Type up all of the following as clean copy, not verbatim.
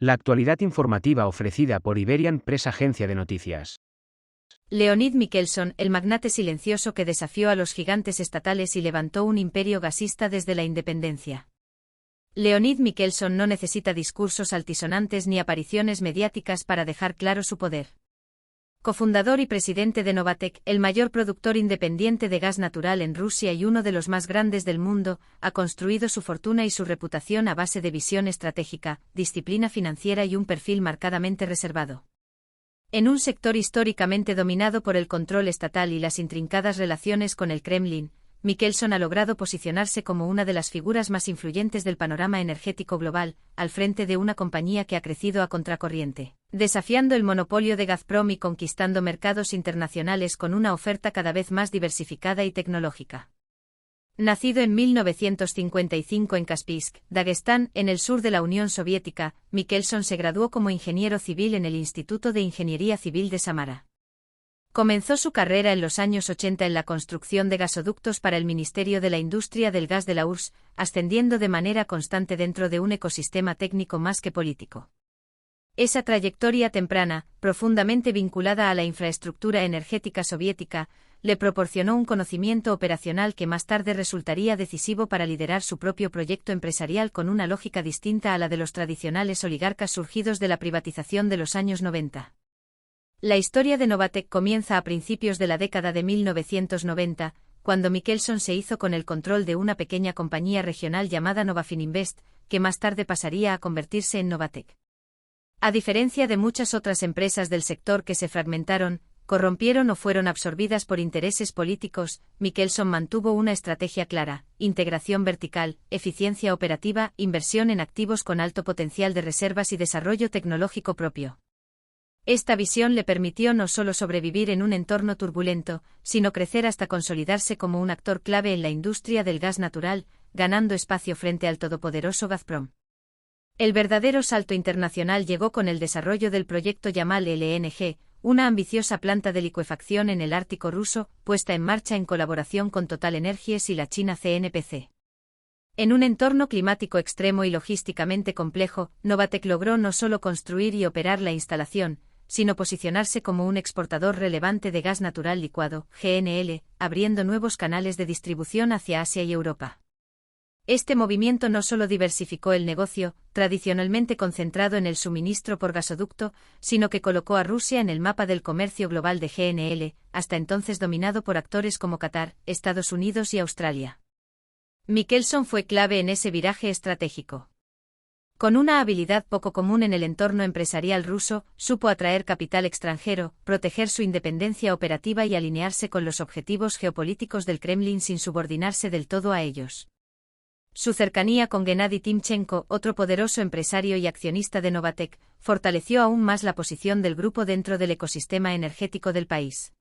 La actualidad informativa ofrecida por Iberian Press, agencia de noticias. Leonid Mikhelson, el magnate silencioso que desafió a los gigantes estatales y levantó un imperio gasista desde la independencia. Leonid Mikhelson no necesita discursos altisonantes ni apariciones mediáticas para dejar claro su poder. Cofundador y presidente de Novatek, el mayor productor independiente de gas natural en Rusia y uno de los más grandes del mundo, ha construido su fortuna y su reputación a base de visión estratégica, disciplina financiera y un perfil marcadamente reservado. En un sector históricamente dominado por el control estatal y las intrincadas relaciones con el Kremlin, Mikhelson ha logrado posicionarse como una de las figuras más influyentes del panorama energético global, al frente de una compañía que ha crecido a contracorriente, desafiando el monopolio de Gazprom y conquistando mercados internacionales con una oferta cada vez más diversificada y tecnológica. Nacido en 1955 en Kaspisk, Dagestán, en el sur de la Unión Soviética, Mikhelson se graduó como ingeniero civil en el Instituto de Ingeniería Civil de Samara. Comenzó su carrera en los años 80 en la construcción de gasoductos para el Ministerio de la Industria del Gas de la URSS, ascendiendo de manera constante dentro de un ecosistema técnico más que político. Esa trayectoria temprana, profundamente vinculada a la infraestructura energética soviética, le proporcionó un conocimiento operacional que más tarde resultaría decisivo para liderar su propio proyecto empresarial con una lógica distinta a la de los tradicionales oligarcas surgidos de la privatización de los años 90. La historia de Novatek comienza a principios de la década de 1990, cuando Mikhelson se hizo con el control de una pequeña compañía regional llamada Novafininvest, que más tarde pasaría a convertirse en Novatek. A diferencia de muchas otras empresas del sector que se fragmentaron, corrompieron o fueron absorbidas por intereses políticos, Mikhelson mantuvo una estrategia clara: integración vertical, eficiencia operativa, inversión en activos con alto potencial de reservas y desarrollo tecnológico propio. Esta visión le permitió no solo sobrevivir en un entorno turbulento, sino crecer hasta consolidarse como un actor clave en la industria del gas natural, ganando espacio frente al todopoderoso Gazprom. El verdadero salto internacional llegó con el desarrollo del proyecto Yamal LNG, una ambiciosa planta de licuefacción en el Ártico ruso, puesta en marcha en colaboración con TotalEnergies y la China CNPC. En un entorno climático extremo y logísticamente complejo, Novatek logró no solo construir y operar la instalación, sino posicionarse como un exportador relevante de gas natural licuado, GNL, abriendo nuevos canales de distribución hacia Asia y Europa. Este movimiento no solo diversificó el negocio, tradicionalmente concentrado en el suministro por gasoducto, sino que colocó a Rusia en el mapa del comercio global de GNL, hasta entonces dominado por actores como Qatar, Estados Unidos y Australia. Mikhelson fue clave en ese viraje estratégico. Con una habilidad poco común en el entorno empresarial ruso, supo atraer capital extranjero, proteger su independencia operativa y alinearse con los objetivos geopolíticos del Kremlin sin subordinarse del todo a ellos. Su cercanía con Gennady Timchenko, otro poderoso empresario y accionista de Novatek, fortaleció aún más la posición del grupo dentro del ecosistema energético del país.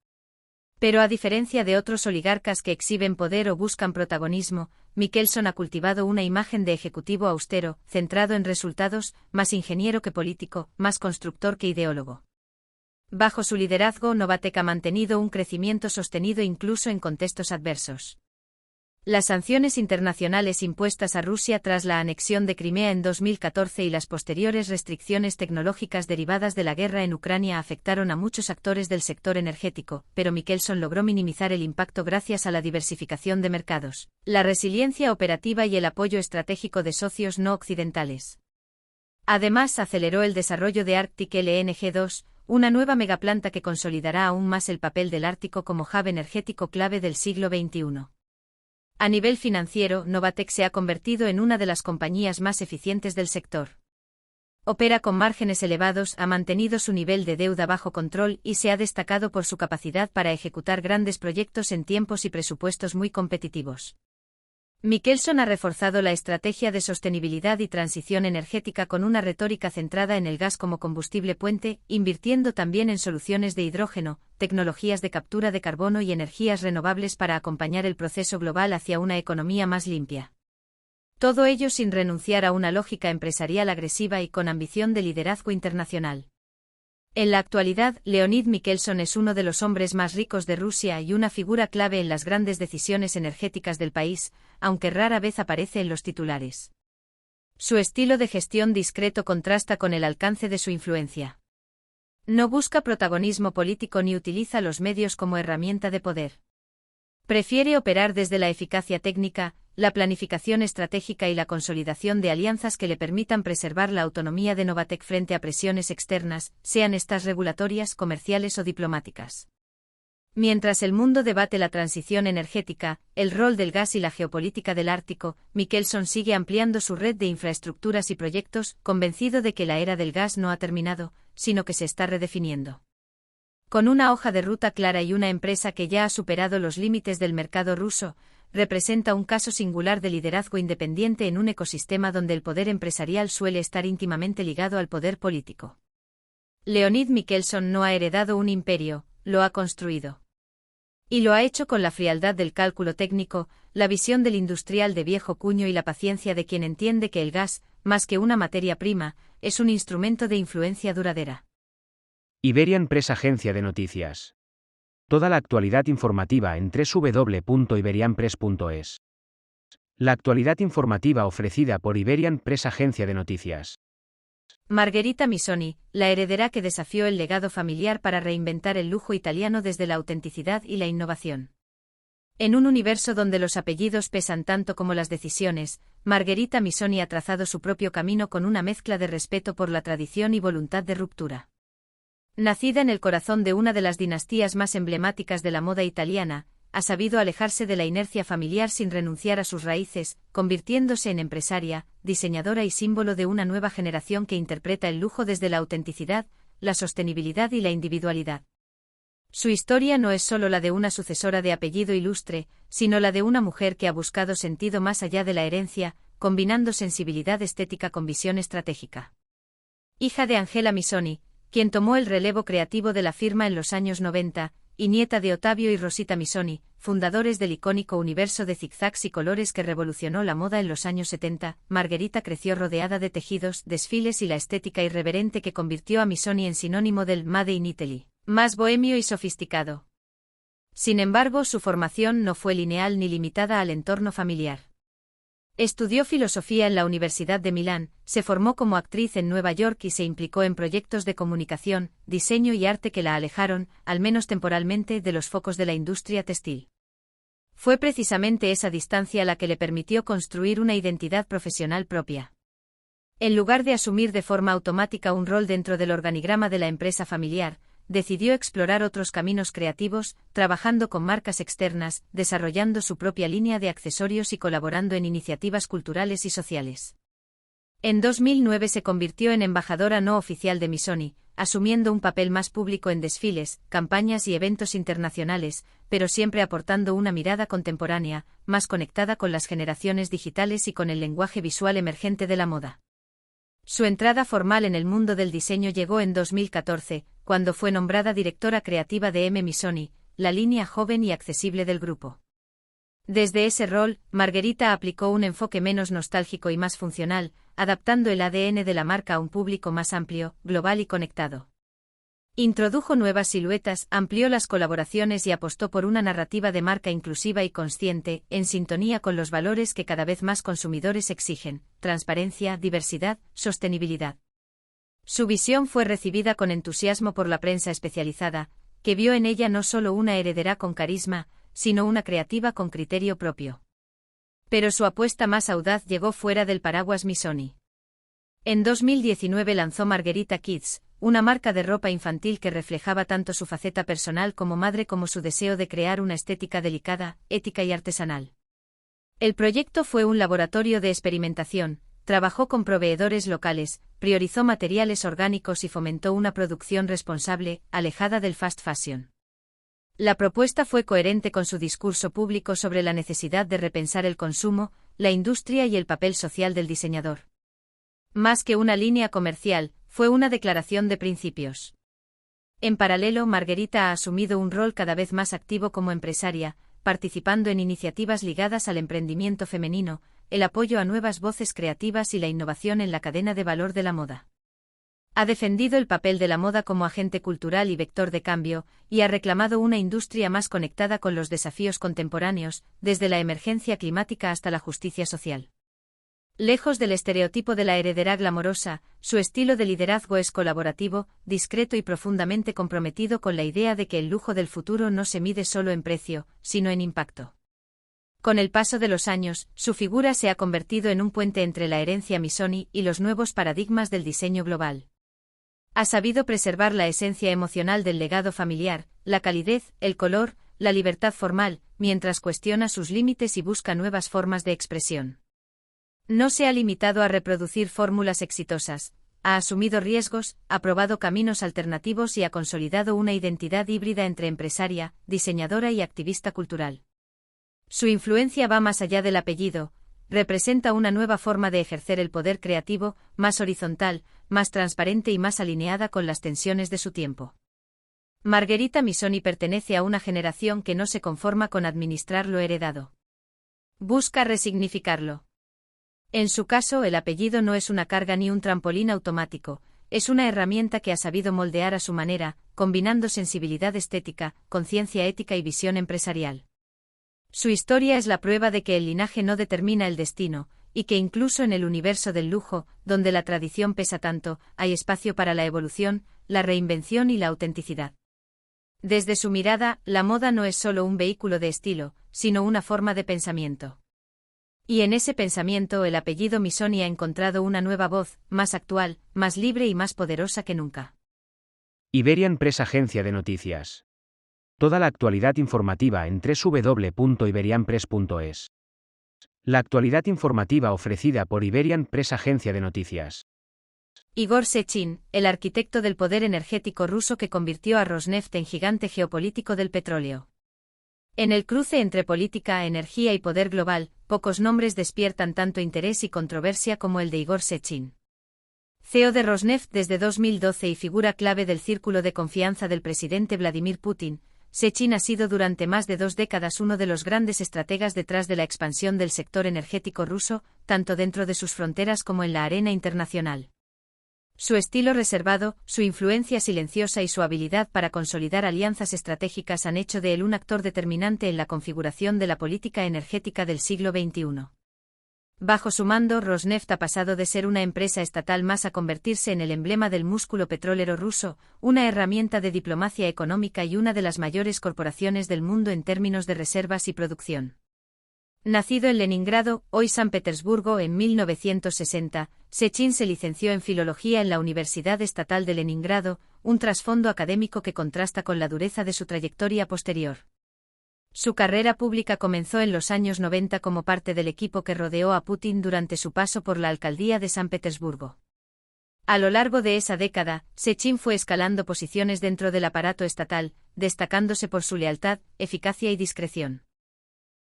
Pero a diferencia de otros oligarcas que exhiben poder o buscan protagonismo, Mikhelson ha cultivado una imagen de ejecutivo austero, centrado en resultados, más ingeniero que político, más constructor que ideólogo. Bajo su liderazgo, Novatek ha mantenido un crecimiento sostenido incluso en contextos adversos. Las sanciones internacionales impuestas a Rusia tras la anexión de Crimea en 2014 y las posteriores restricciones tecnológicas derivadas de la guerra en Ucrania afectaron a muchos actores del sector energético, pero Mikhelson logró minimizar el impacto gracias a la diversificación de mercados, la resiliencia operativa y el apoyo estratégico de socios no occidentales. Además, aceleró el desarrollo de Arctic LNG 2, una nueva megaplanta que consolidará aún más el papel del Ártico como hub energético clave del siglo XXI. A nivel financiero, Novatek se ha convertido en una de las compañías más eficientes del sector. Opera con márgenes elevados, ha mantenido su nivel de deuda bajo control y se ha destacado por su capacidad para ejecutar grandes proyectos en tiempos y presupuestos muy competitivos. Mikhelson ha reforzado la estrategia de sostenibilidad y transición energética con una retórica centrada en el gas como combustible puente, invirtiendo también en soluciones de hidrógeno, tecnologías de captura de carbono y energías renovables para acompañar el proceso global hacia una economía más limpia. Todo ello sin renunciar a una lógica empresarial agresiva y con ambición de liderazgo internacional. En la actualidad, Leonid Mikhelson es uno de los hombres más ricos de Rusia y una figura clave en las grandes decisiones energéticas del país, aunque rara vez aparece en los titulares. Su estilo de gestión discreto contrasta con el alcance de su influencia. No busca protagonismo político ni utiliza los medios como herramienta de poder. Prefiere operar desde la eficacia técnica, la planificación estratégica y la consolidación de alianzas que le permitan preservar la autonomía de Novatek frente a presiones externas, sean estas regulatorias, comerciales o diplomáticas. Mientras el mundo debate la transición energética, el rol del gas y la geopolítica del Ártico, Michelson sigue ampliando su red de infraestructuras y proyectos, convencido de que la era del gas no ha terminado, sino que se está redefiniendo. Con una hoja de ruta clara y una empresa que ya ha superado los límites del mercado ruso, representa un caso singular de liderazgo independiente en un ecosistema donde el poder empresarial suele estar íntimamente ligado al poder político. Leonid Michelson no ha heredado un imperio, lo ha construido. Y lo ha hecho con la frialdad del cálculo técnico, la visión del industrial de viejo cuño y la paciencia de quien entiende que el gas, más que una materia prima, es un instrumento de influencia duradera. Iberian Press Agencia de Noticias. Toda la actualidad informativa en www.iberianpress.es. La actualidad informativa ofrecida por Iberian Press Agencia de Noticias. Margherita Missoni, la heredera que desafió el legado familiar para reinventar el lujo italiano desde la autenticidad y la innovación. En un universo donde los apellidos pesan tanto como las decisiones, Margherita Missoni ha trazado su propio camino con una mezcla de respeto por la tradición y voluntad de ruptura. Nacida en el corazón de una de las dinastías más emblemáticas de la moda italiana, ha sabido alejarse de la inercia familiar sin renunciar a sus raíces, convirtiéndose en empresaria, diseñadora y símbolo de una nueva generación que interpreta el lujo desde la autenticidad, la sostenibilidad y la individualidad. Su historia no es solo la de una sucesora de apellido ilustre, sino la de una mujer que ha buscado sentido más allá de la herencia, combinando sensibilidad estética con visión estratégica. Hija de Angela Missoni, quien tomó el relevo creativo de la firma en los años 90, y nieta de Ottavio y Rosita Missoni, fundadores del icónico universo de zigzags y colores que revolucionó la moda en los años 70, Margherita creció rodeada de tejidos, desfiles y la estética irreverente que convirtió a Missoni en sinónimo del Made in Italy, más bohemio y sofisticado. Sin embargo, su formación no fue lineal ni limitada al entorno familiar. Estudió filosofía en la Universidad de Milán, se formó como actriz en Nueva York y se implicó en proyectos de comunicación, diseño y arte que la alejaron, al menos temporalmente, de los focos de la industria textil. Fue precisamente esa distancia la que le permitió construir una identidad profesional propia. En lugar de asumir de forma automática un rol dentro del organigrama de la empresa familiar, decidió explorar otros caminos creativos, trabajando con marcas externas, desarrollando su propia línea de accesorios y colaborando en iniciativas culturales y sociales. En 2009 se convirtió en embajadora no oficial de Missoni, asumiendo un papel más público en desfiles, campañas y eventos internacionales, pero siempre aportando una mirada contemporánea, más conectada con las generaciones digitales y con el lenguaje visual emergente de la moda. Su entrada formal en el mundo del diseño llegó en 2014, cuando fue nombrada directora creativa de M. Missoni, la línea joven y accesible del grupo. Desde ese rol, Margherita aplicó un enfoque menos nostálgico y más funcional, adaptando el ADN de la marca a un público más amplio, global y conectado. Introdujo nuevas siluetas, amplió las colaboraciones y apostó por una narrativa de marca inclusiva y consciente, en sintonía con los valores que cada vez más consumidores exigen: transparencia, diversidad, sostenibilidad. Su visión fue recibida con entusiasmo por la prensa especializada, que vio en ella no solo una heredera con carisma, sino una creativa con criterio propio. Pero su apuesta más audaz llegó fuera del paraguas Missoni. En 2019 lanzó Margherita Kids, una marca de ropa infantil que reflejaba tanto su faceta personal como madre como su deseo de crear una estética delicada, ética y artesanal. El proyecto fue un laboratorio de experimentación, trabajó con proveedores locales, priorizó materiales orgánicos y fomentó una producción responsable, alejada del fast fashion. La propuesta fue coherente con su discurso público sobre la necesidad de repensar el consumo, la industria y el papel social del diseñador. Más que una línea comercial, fue una declaración de principios. En paralelo, Margherita ha asumido un rol cada vez más activo como empresaria, participando en iniciativas ligadas al emprendimiento femenino, el apoyo a nuevas voces creativas y la innovación en la cadena de valor de la moda. Ha defendido el papel de la moda como agente cultural y vector de cambio, y ha reclamado una industria más conectada con los desafíos contemporáneos, desde la emergencia climática hasta la justicia social. Lejos del estereotipo de la heredera glamorosa, su estilo de liderazgo es colaborativo, discreto y profundamente comprometido con la idea de que el lujo del futuro no se mide solo en precio, sino en impacto. Con el paso de los años, su figura se ha convertido en un puente entre la herencia Missoni y los nuevos paradigmas del diseño global. Ha sabido preservar la esencia emocional del legado familiar, la calidez, el color, la libertad formal, mientras cuestiona sus límites y busca nuevas formas de expresión. No se ha limitado a reproducir fórmulas exitosas, ha asumido riesgos, ha probado caminos alternativos y ha consolidado una identidad híbrida entre empresaria, diseñadora y activista cultural. Su influencia va más allá del apellido, representa una nueva forma de ejercer el poder creativo, más horizontal, más transparente y más alineada con las tensiones de su tiempo. Margherita Missoni pertenece a una generación que no se conforma con administrar lo heredado. Busca resignificarlo. En su caso, el apellido no es una carga ni un trampolín automático, es una herramienta que ha sabido moldear a su manera, combinando sensibilidad estética, conciencia ética y visión empresarial. Su historia es la prueba de que el linaje no determina el destino, y que incluso en el universo del lujo, donde la tradición pesa tanto, hay espacio para la evolución, la reinvención y la autenticidad. Desde su mirada, la moda no es solo un vehículo de estilo, sino una forma de pensamiento. Y en ese pensamiento el apellido Missoni ha encontrado una nueva voz, más actual, más libre y más poderosa que nunca. Iberian Press Agencia de Noticias. Toda la actualidad informativa en www.iberianpress.es. La actualidad informativa ofrecida por Iberian Press Agencia de Noticias. Igor Sechin, el arquitecto del poder energético ruso que convirtió a Rosneft en gigante geopolítico del petróleo. En el cruce entre política, energía y poder global, pocos nombres despiertan tanto interés y controversia como el de Igor Sechin. CEO de Rosneft desde 2012 y figura clave del círculo de confianza del presidente Vladimir Putin, Sechin ha sido durante más de 2 décadas uno de los grandes estrategas detrás de la expansión del sector energético ruso, tanto dentro de sus fronteras como en la arena internacional. Su estilo reservado, su influencia silenciosa y su habilidad para consolidar alianzas estratégicas han hecho de él un actor determinante en la configuración de la política energética del siglo XXI. Bajo su mando, Rosneft ha pasado de ser una empresa estatal más a convertirse en el emblema del músculo petrolero ruso, una herramienta de diplomacia económica y una de las mayores corporaciones del mundo en términos de reservas y producción. Nacido en Leningrado, hoy San Petersburgo, en 1960, Sechin se licenció en Filología en la Universidad Estatal de Leningrado, un trasfondo académico que contrasta con la dureza de su trayectoria posterior. Su carrera pública comenzó en los años 90 como parte del equipo que rodeó a Putin durante su paso por la alcaldía de San Petersburgo. A lo largo de esa década, Sechin fue escalando posiciones dentro del aparato estatal, destacándose por su lealtad, eficacia y discreción.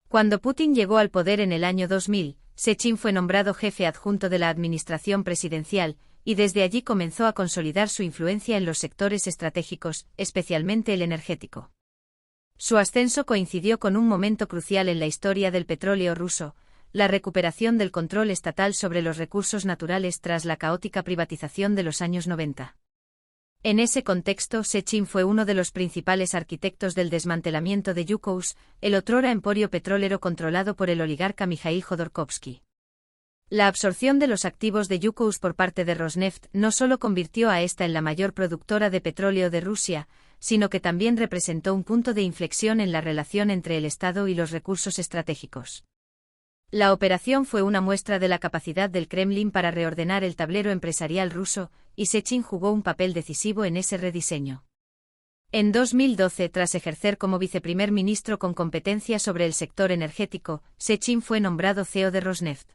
Cuando Putin llegó al poder en el año 2000, Sechin fue nombrado jefe adjunto de la administración presidencial, y desde allí comenzó a consolidar su influencia en los sectores estratégicos, especialmente el energético. Su ascenso coincidió con un momento crucial en la historia del petróleo ruso, la recuperación del control estatal sobre los recursos naturales tras la caótica privatización de los años 90. En ese contexto, Sechin fue uno de los principales arquitectos del desmantelamiento de Yukos, el otrora emporio petrolero controlado por el oligarca Mikhail Jodorkovsky. La absorción de los activos de Yukos por parte de Rosneft no solo convirtió a esta en la mayor productora de petróleo de Rusia, sino que también representó un punto de inflexión en la relación entre el Estado y los recursos estratégicos. La operación fue una muestra de la capacidad del Kremlin para reordenar el tablero empresarial ruso, y Sechin jugó un papel decisivo en ese rediseño. En 2012, tras ejercer como viceprimer ministro con competencia sobre el sector energético, Sechin fue nombrado CEO de Rosneft.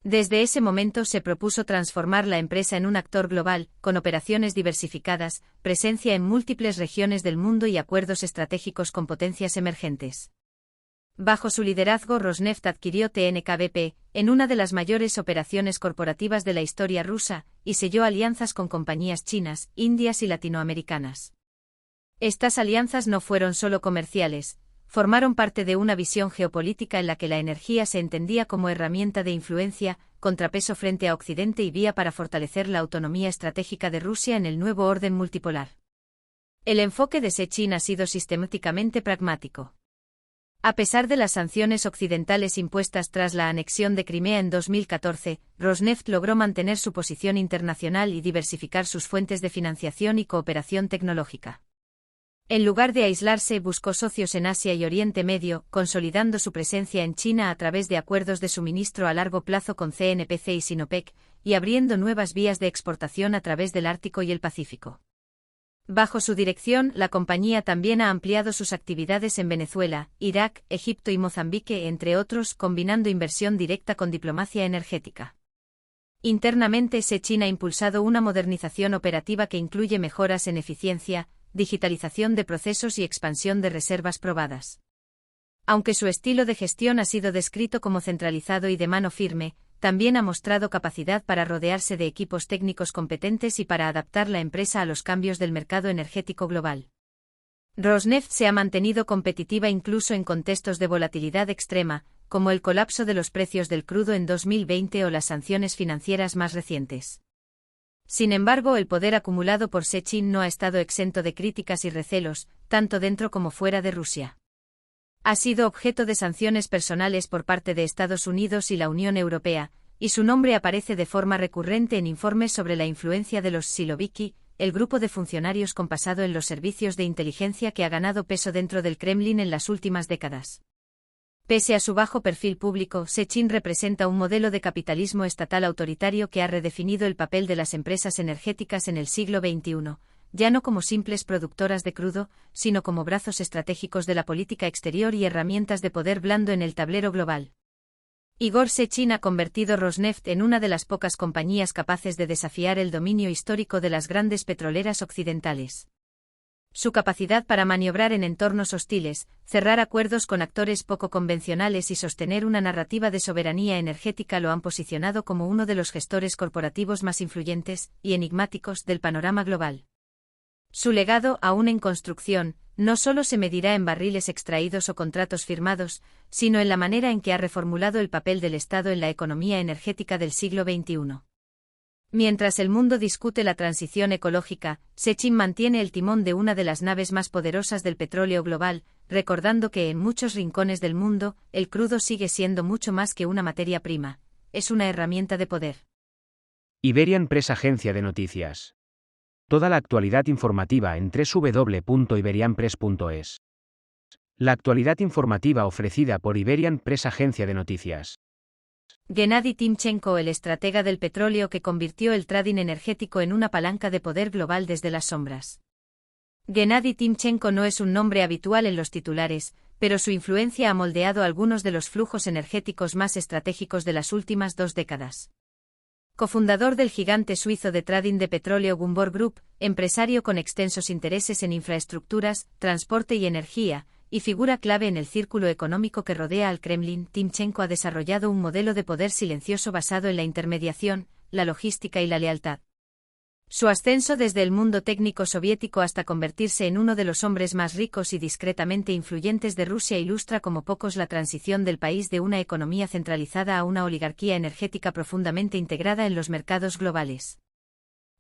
Desde ese momento se propuso transformar la empresa en un actor global, con operaciones diversificadas, presencia en múltiples regiones del mundo y acuerdos estratégicos con potencias emergentes. Bajo su liderazgo, Rosneft adquirió TNK-BP, en una de las mayores operaciones corporativas de la historia rusa, y selló alianzas con compañías chinas, indias y latinoamericanas. Estas alianzas no fueron solo comerciales, formaron parte de una visión geopolítica en la que la energía se entendía como herramienta de influencia, contrapeso frente a Occidente y vía para fortalecer la autonomía estratégica de Rusia en el nuevo orden multipolar. El enfoque de Sechin ha sido sistemáticamente pragmático. A pesar de las sanciones occidentales impuestas tras la anexión de Crimea en 2014, Rosneft logró mantener su posición internacional y diversificar sus fuentes de financiación y cooperación tecnológica. En lugar de aislarse, buscó socios en Asia y Oriente Medio, consolidando su presencia en China a través de acuerdos de suministro a largo plazo con CNPC y Sinopec, y abriendo nuevas vías de exportación a través del Ártico y el Pacífico. Bajo su dirección, la compañía también ha ampliado sus actividades en Venezuela, Irak, Egipto y Mozambique, entre otros, combinando inversión directa con diplomacia energética. Internamente, Sechin ha impulsado una modernización operativa que incluye mejoras en eficiencia, digitalización de procesos y expansión de reservas probadas. Aunque su estilo de gestión ha sido descrito como centralizado y de mano firme, también ha mostrado capacidad para rodearse de equipos técnicos competentes y para adaptar la empresa a los cambios del mercado energético global. Rosneft se ha mantenido competitiva incluso en contextos de volatilidad extrema, como el colapso de los precios del crudo en 2020 o las sanciones financieras más recientes. Sin embargo, el poder acumulado por Sechin no ha estado exento de críticas y recelos, tanto dentro como fuera de Rusia. Ha sido objeto de sanciones personales por parte de Estados Unidos y la Unión Europea, y su nombre aparece de forma recurrente en informes sobre la influencia de los Siloviki, el grupo de funcionarios con pasado en los servicios de inteligencia que ha ganado peso dentro del Kremlin en las últimas décadas. Pese a su bajo perfil público, Sechin representa un modelo de capitalismo estatal autoritario que ha redefinido el papel de las empresas energéticas en el siglo XXI, ya no como simples productoras de crudo, sino como brazos estratégicos de la política exterior y herramientas de poder blando en el tablero global. Igor Sechin ha convertido Rosneft en una de las pocas compañías capaces de desafiar el dominio histórico de las grandes petroleras occidentales. Su capacidad para maniobrar en entornos hostiles, cerrar acuerdos con actores poco convencionales y sostener una narrativa de soberanía energética lo han posicionado como uno de los gestores corporativos más influyentes y enigmáticos del panorama global. Su legado, aún en construcción, no solo se medirá en barriles extraídos o contratos firmados, sino en la manera en que ha reformulado el papel del Estado en la economía energética del siglo XXI. Mientras el mundo discute la transición ecológica, Sechin mantiene el timón de una de las naves más poderosas del petróleo global, recordando que en muchos rincones del mundo, el crudo sigue siendo mucho más que una materia prima, es una herramienta de poder. Iberian Press Agencia de Noticias. Toda la actualidad informativa en www.iberianpress.es. La actualidad informativa ofrecida por Iberian Press Agencia de Noticias. Gennady Timchenko, el estratega del petróleo que convirtió el trading energético en una palanca de poder global desde las sombras. Gennady Timchenko no es un nombre habitual en los titulares, pero su influencia ha moldeado algunos de los flujos energéticos más estratégicos de las últimas 2 décadas. Cofundador del gigante suizo de trading de petróleo Gunvor Group, empresario con extensos intereses en infraestructuras, transporte y energía, y figura clave en el círculo económico que rodea al Kremlin, Timchenko ha desarrollado un modelo de poder silencioso basado en la intermediación, la logística y la lealtad. Su ascenso desde el mundo técnico soviético hasta convertirse en uno de los hombres más ricos y discretamente influyentes de Rusia ilustra como pocos la transición del país de una economía centralizada a una oligarquía energética profundamente integrada en los mercados globales.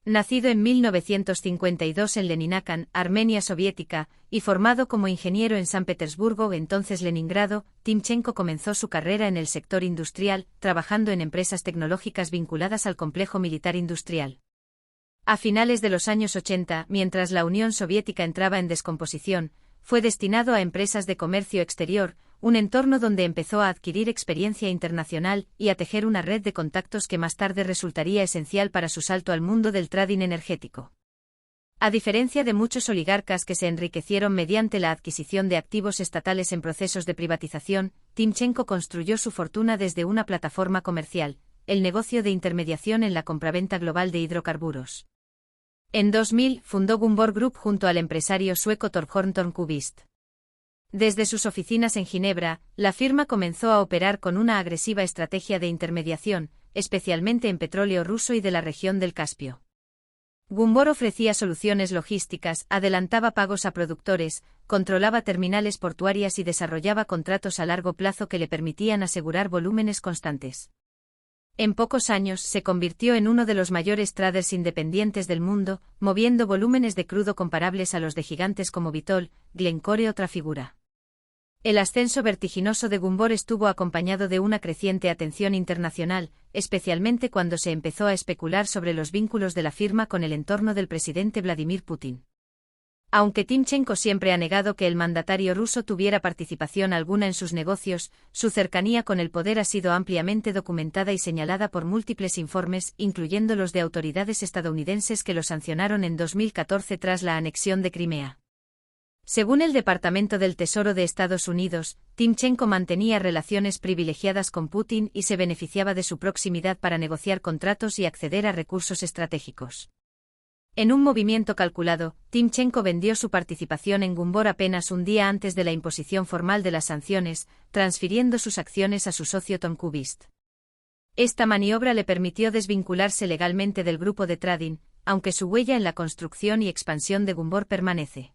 Nacido en 1952 en Leninakan, Armenia soviética, y formado como ingeniero en San Petersburgo, entonces Leningrado, Timchenko comenzó su carrera en el sector industrial, trabajando en empresas tecnológicas vinculadas al complejo militar industrial. A finales de los años 80, mientras la Unión Soviética entraba en descomposición, fue destinado a empresas de comercio exterior, un entorno donde empezó a adquirir experiencia internacional y a tejer una red de contactos que más tarde resultaría esencial para su salto al mundo del trading energético. A diferencia de muchos oligarcas que se enriquecieron mediante la adquisición de activos estatales en procesos de privatización, Timchenko construyó su fortuna desde una plataforma comercial, el negocio de intermediación en la compraventa global de hidrocarburos. En 2000, fundó Gunvor Group junto al empresario sueco Torbjörn Törnqvist. Desde sus oficinas en Ginebra, la firma comenzó a operar con una agresiva estrategia de intermediación, especialmente en petróleo ruso y de la región del Caspio. Gunvor ofrecía soluciones logísticas, adelantaba pagos a productores, controlaba terminales portuarias y desarrollaba contratos a largo plazo que le permitían asegurar volúmenes constantes. En pocos años se convirtió en uno de los mayores traders independientes del mundo, moviendo volúmenes de crudo comparables a los de gigantes como Vitol, Glencore o Trafigura. El ascenso vertiginoso de Gumbor estuvo acompañado de una creciente atención internacional, especialmente cuando se empezó a especular sobre los vínculos de la firma con el entorno del presidente Vladimir Putin. Aunque Timchenko siempre ha negado que el mandatario ruso tuviera participación alguna en sus negocios, su cercanía con el poder ha sido ampliamente documentada y señalada por múltiples informes, incluyendo los de autoridades estadounidenses que lo sancionaron en 2014 tras la anexión de Crimea. Según el Departamento del Tesoro de Estados Unidos, Timchenko mantenía relaciones privilegiadas con Putin y se beneficiaba de su proximidad para negociar contratos y acceder a recursos estratégicos. En un movimiento calculado, Timchenko vendió su participación en Gumbor apenas un día antes de la imposición formal de las sanciones, transfiriendo sus acciones a su socio Tom Kubist. Esta maniobra le permitió desvincularse legalmente del grupo de trading, aunque su huella en la construcción y expansión de Gumbor permanece.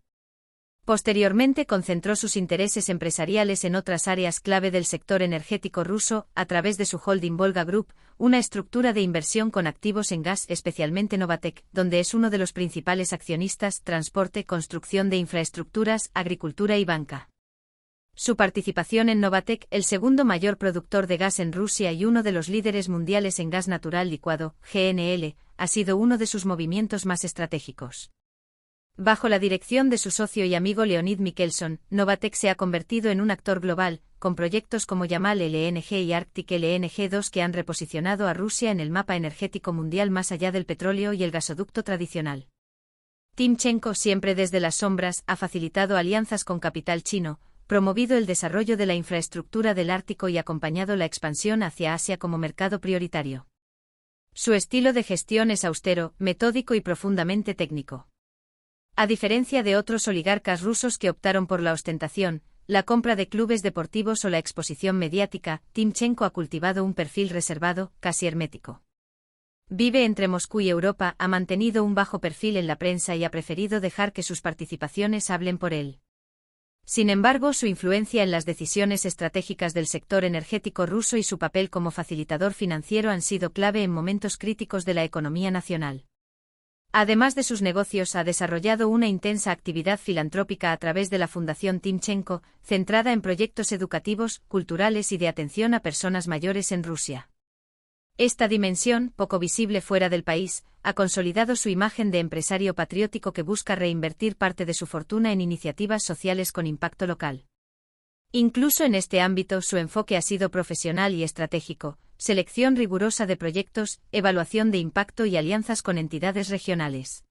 Posteriormente concentró sus intereses empresariales en otras áreas clave del sector energético ruso, a través de su holding Volga Group, una estructura de inversión con activos en gas, especialmente Novatek, donde es uno de los principales accionistas, transporte, construcción de infraestructuras, agricultura y banca. Su participación en Novatek, el segundo mayor productor de gas en Rusia y uno de los líderes mundiales en gas natural licuado, GNL, ha sido uno de sus movimientos más estratégicos. Bajo la dirección de su socio y amigo Leonid Mikhelson, Novatek se ha convertido en un actor global, con proyectos como Yamal LNG y Arctic LNG-2 que han reposicionado a Rusia en el mapa energético mundial más allá del petróleo y el gasoducto tradicional. Timchenko, siempre desde las sombras, ha facilitado alianzas con capital chino, promovido el desarrollo de la infraestructura del Ártico y acompañado la expansión hacia Asia como mercado prioritario. Su estilo de gestión es austero, metódico y profundamente técnico. A diferencia de otros oligarcas rusos que optaron por la ostentación, la compra de clubes deportivos o la exposición mediática, Timchenko ha cultivado un perfil reservado, casi hermético. Vive entre Moscú y Europa, ha mantenido un bajo perfil en la prensa y ha preferido dejar que sus participaciones hablen por él. Sin embargo, su influencia en las decisiones estratégicas del sector energético ruso y su papel como facilitador financiero han sido clave en momentos críticos de la economía nacional. Además de sus negocios, ha desarrollado una intensa actividad filantrópica a través de la Fundación Timchenko, centrada en proyectos educativos, culturales y de atención a personas mayores en Rusia. Esta dimensión, poco visible fuera del país, ha consolidado su imagen de empresario patriótico que busca reinvertir parte de su fortuna en iniciativas sociales con impacto local. Incluso en este ámbito, su enfoque ha sido profesional y estratégico, selección rigurosa de proyectos, evaluación de impacto y alianzas con entidades regionales.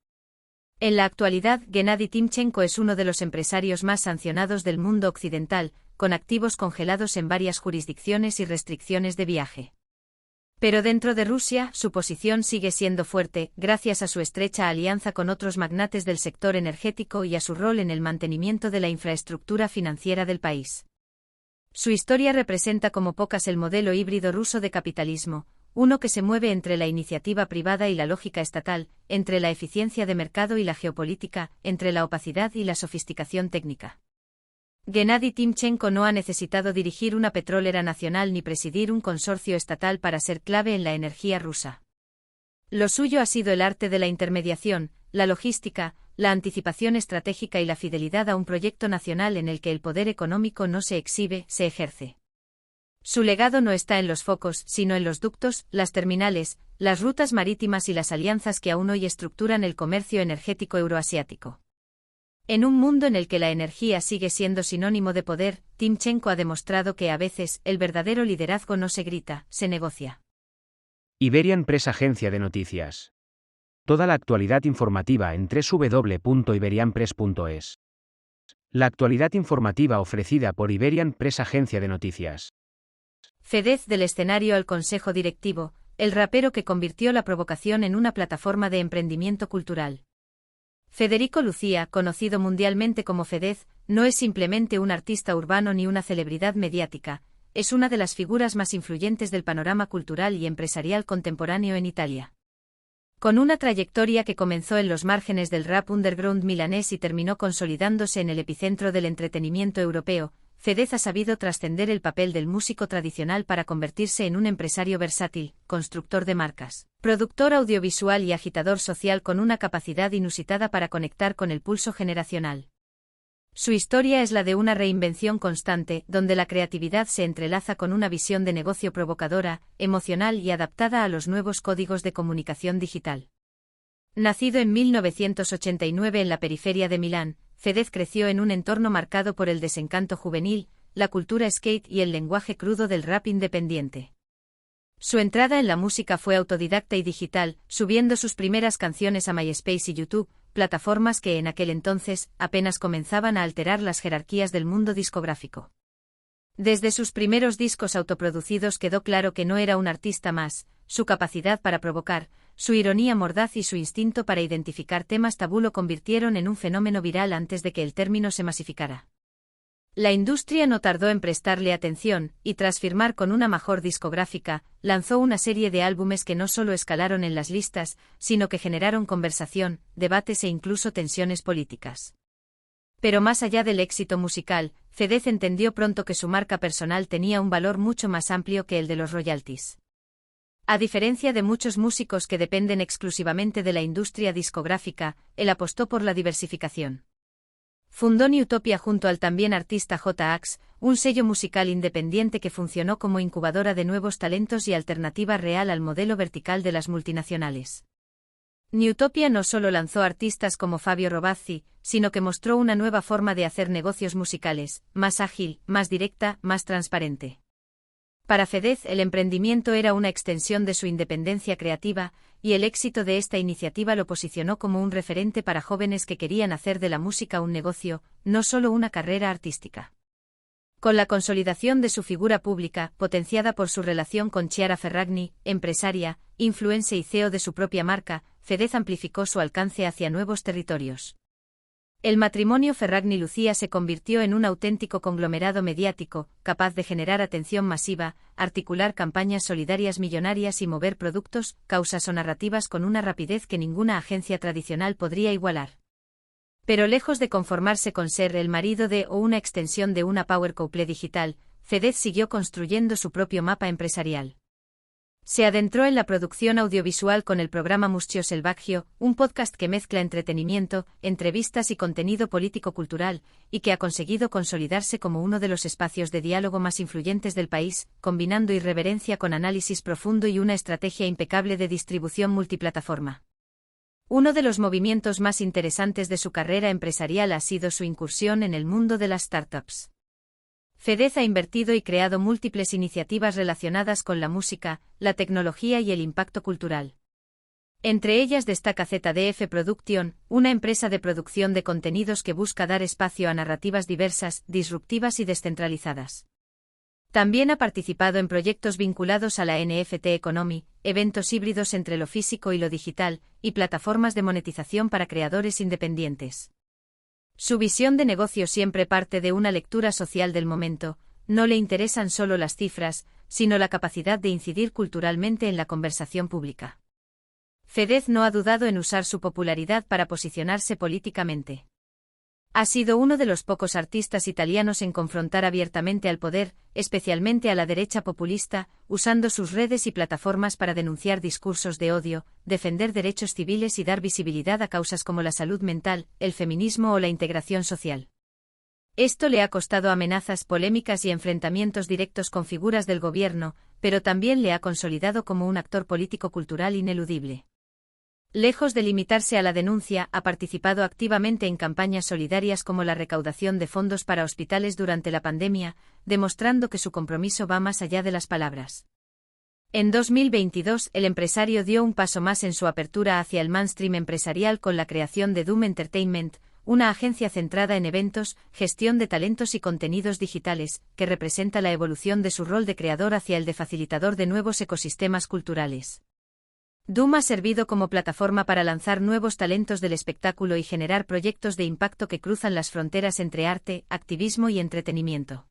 En la actualidad, Gennady Timchenko es uno de los empresarios más sancionados del mundo occidental, con activos congelados en varias jurisdicciones y restricciones de viaje. Pero dentro de Rusia, su posición sigue siendo fuerte, gracias a su estrecha alianza con otros magnates del sector energético y a su rol en el mantenimiento de la infraestructura financiera del país. Su historia representa como pocas el modelo híbrido ruso de capitalismo, uno que se mueve entre la iniciativa privada y la lógica estatal, entre la eficiencia de mercado y la geopolítica, entre la opacidad y la sofisticación técnica. Gennady Timchenko no ha necesitado dirigir una petrolera nacional ni presidir un consorcio estatal para ser clave en la energía rusa. Lo suyo ha sido el arte de la intermediación, la logística, la anticipación estratégica y la fidelidad a un proyecto nacional en el que el poder económico no se exhibe, se ejerce. Su legado no está en los focos, sino en los ductos, las terminales, las rutas marítimas y las alianzas que aún hoy estructuran el comercio energético euroasiático. En un mundo en el que la energía sigue siendo sinónimo de poder, Timchenko ha demostrado que a veces el verdadero liderazgo no se grita, se negocia. Iberian Press, agencia de noticias. Toda la actualidad informativa en www.iberianpress.es. La actualidad informativa ofrecida por Iberian Press, agencia de noticias. Fedez del escenario al consejo directivo, el rapero que convirtió la provocación en una plataforma de emprendimiento cultural. Federico Lucía, conocido mundialmente como Fedez, no es simplemente un artista urbano ni una celebridad mediática, es una de las figuras más influyentes del panorama cultural y empresarial contemporáneo en Italia. Con una trayectoria que comenzó en los márgenes del rap underground milanés y terminó consolidándose en el epicentro del entretenimiento europeo, Fedez ha sabido trascender el papel del músico tradicional para convertirse en un empresario versátil, constructor de marcas, productor audiovisual y agitador social con una capacidad inusitada para conectar con el pulso generacional. Su historia es la de una reinvención constante, donde la creatividad se entrelaza con una visión de negocio provocadora, emocional y adaptada a los nuevos códigos de comunicación digital. Nacido en 1989 en la periferia de Milán, Fedez creció en un entorno marcado por el desencanto juvenil, la cultura skate y el lenguaje crudo del rap independiente. Su entrada en la música fue autodidacta y digital, subiendo sus primeras canciones a MySpace y YouTube, plataformas que en aquel entonces apenas comenzaban a alterar las jerarquías del mundo discográfico. Desde sus primeros discos autoproducidos quedó claro que no era un artista más, su capacidad para provocar, su ironía mordaz y su instinto para identificar temas tabú lo convirtieron en un fenómeno viral antes de que el término se masificara. La industria no tardó en prestarle atención, y tras firmar con una major discográfica, lanzó una serie de álbumes que no solo escalaron en las listas, sino que generaron conversación, debates e incluso tensiones políticas. Pero más allá del éxito musical, Fedez entendió pronto que su marca personal tenía un valor mucho más amplio que el de los royalties. A diferencia de muchos músicos que dependen exclusivamente de la industria discográfica, él apostó por la diversificación. Fundó Newtopia junto al también artista J-Ax, un sello musical independiente que funcionó como incubadora de nuevos talentos y alternativa real al modelo vertical de las multinacionales. Newtopia no solo lanzó artistas como Fabio Rovazzi, sino que mostró una nueva forma de hacer negocios musicales, más ágil, más directa, más transparente. Para Fedez el emprendimiento era una extensión de su independencia creativa, y el éxito de esta iniciativa lo posicionó como un referente para jóvenes que querían hacer de la música un negocio, no solo una carrera artística. Con la consolidación de su figura pública, potenciada por su relación con Chiara Ferragni, empresaria, influencer y CEO de su propia marca, Fedez amplificó su alcance hacia nuevos territorios. El matrimonio Ferragni-Lucía se convirtió en un auténtico conglomerado mediático, capaz de generar atención masiva, articular campañas solidarias millonarias y mover productos, causas o narrativas con una rapidez que ninguna agencia tradicional podría igualar. Pero lejos de conformarse con ser el marido de o una extensión de una power couple digital, Fedez siguió construyendo su propio mapa empresarial. Se adentró en la producción audiovisual con el programa Muscio Selvaggio, un podcast que mezcla entretenimiento, entrevistas y contenido político-cultural, y que ha conseguido consolidarse como uno de los espacios de diálogo más influyentes del país, combinando irreverencia con análisis profundo y una estrategia impecable de distribución multiplataforma. Uno de los movimientos más interesantes de su carrera empresarial ha sido su incursión en el mundo de las startups. Fedez ha invertido y creado múltiples iniciativas relacionadas con la música, la tecnología y el impacto cultural. Entre ellas destaca ZDF Production, una empresa de producción de contenidos que busca dar espacio a narrativas diversas, disruptivas y descentralizadas. También ha participado en proyectos vinculados a la NFT Economy, eventos híbridos entre lo físico y lo digital, y plataformas de monetización para creadores independientes. Su visión de negocio siempre parte de una lectura social del momento, no le interesan solo las cifras, sino la capacidad de incidir culturalmente en la conversación pública. Fedez no ha dudado en usar su popularidad para posicionarse políticamente. Ha sido uno de los pocos artistas italianos en confrontar abiertamente al poder, especialmente a la derecha populista, usando sus redes y plataformas para denunciar discursos de odio, defender derechos civiles y dar visibilidad a causas como la salud mental, el feminismo o la integración social. Esto le ha costado amenazas, polémicas y enfrentamientos directos con figuras del gobierno, pero también le ha consolidado como un actor político-cultural ineludible. Lejos de limitarse a la denuncia, ha participado activamente en campañas solidarias como la recaudación de fondos para hospitales durante la pandemia, demostrando que su compromiso va más allá de las palabras. En 2022, el empresario dio un paso más en su apertura hacia el mainstream empresarial con la creación de Doom Entertainment, una agencia centrada en eventos, gestión de talentos y contenidos digitales, que representa la evolución de su rol de creador hacia el de facilitador de nuevos ecosistemas culturales. Doom ha servido como plataforma para lanzar nuevos talentos del espectáculo y generar proyectos de impacto que cruzan las fronteras entre arte, activismo y entretenimiento.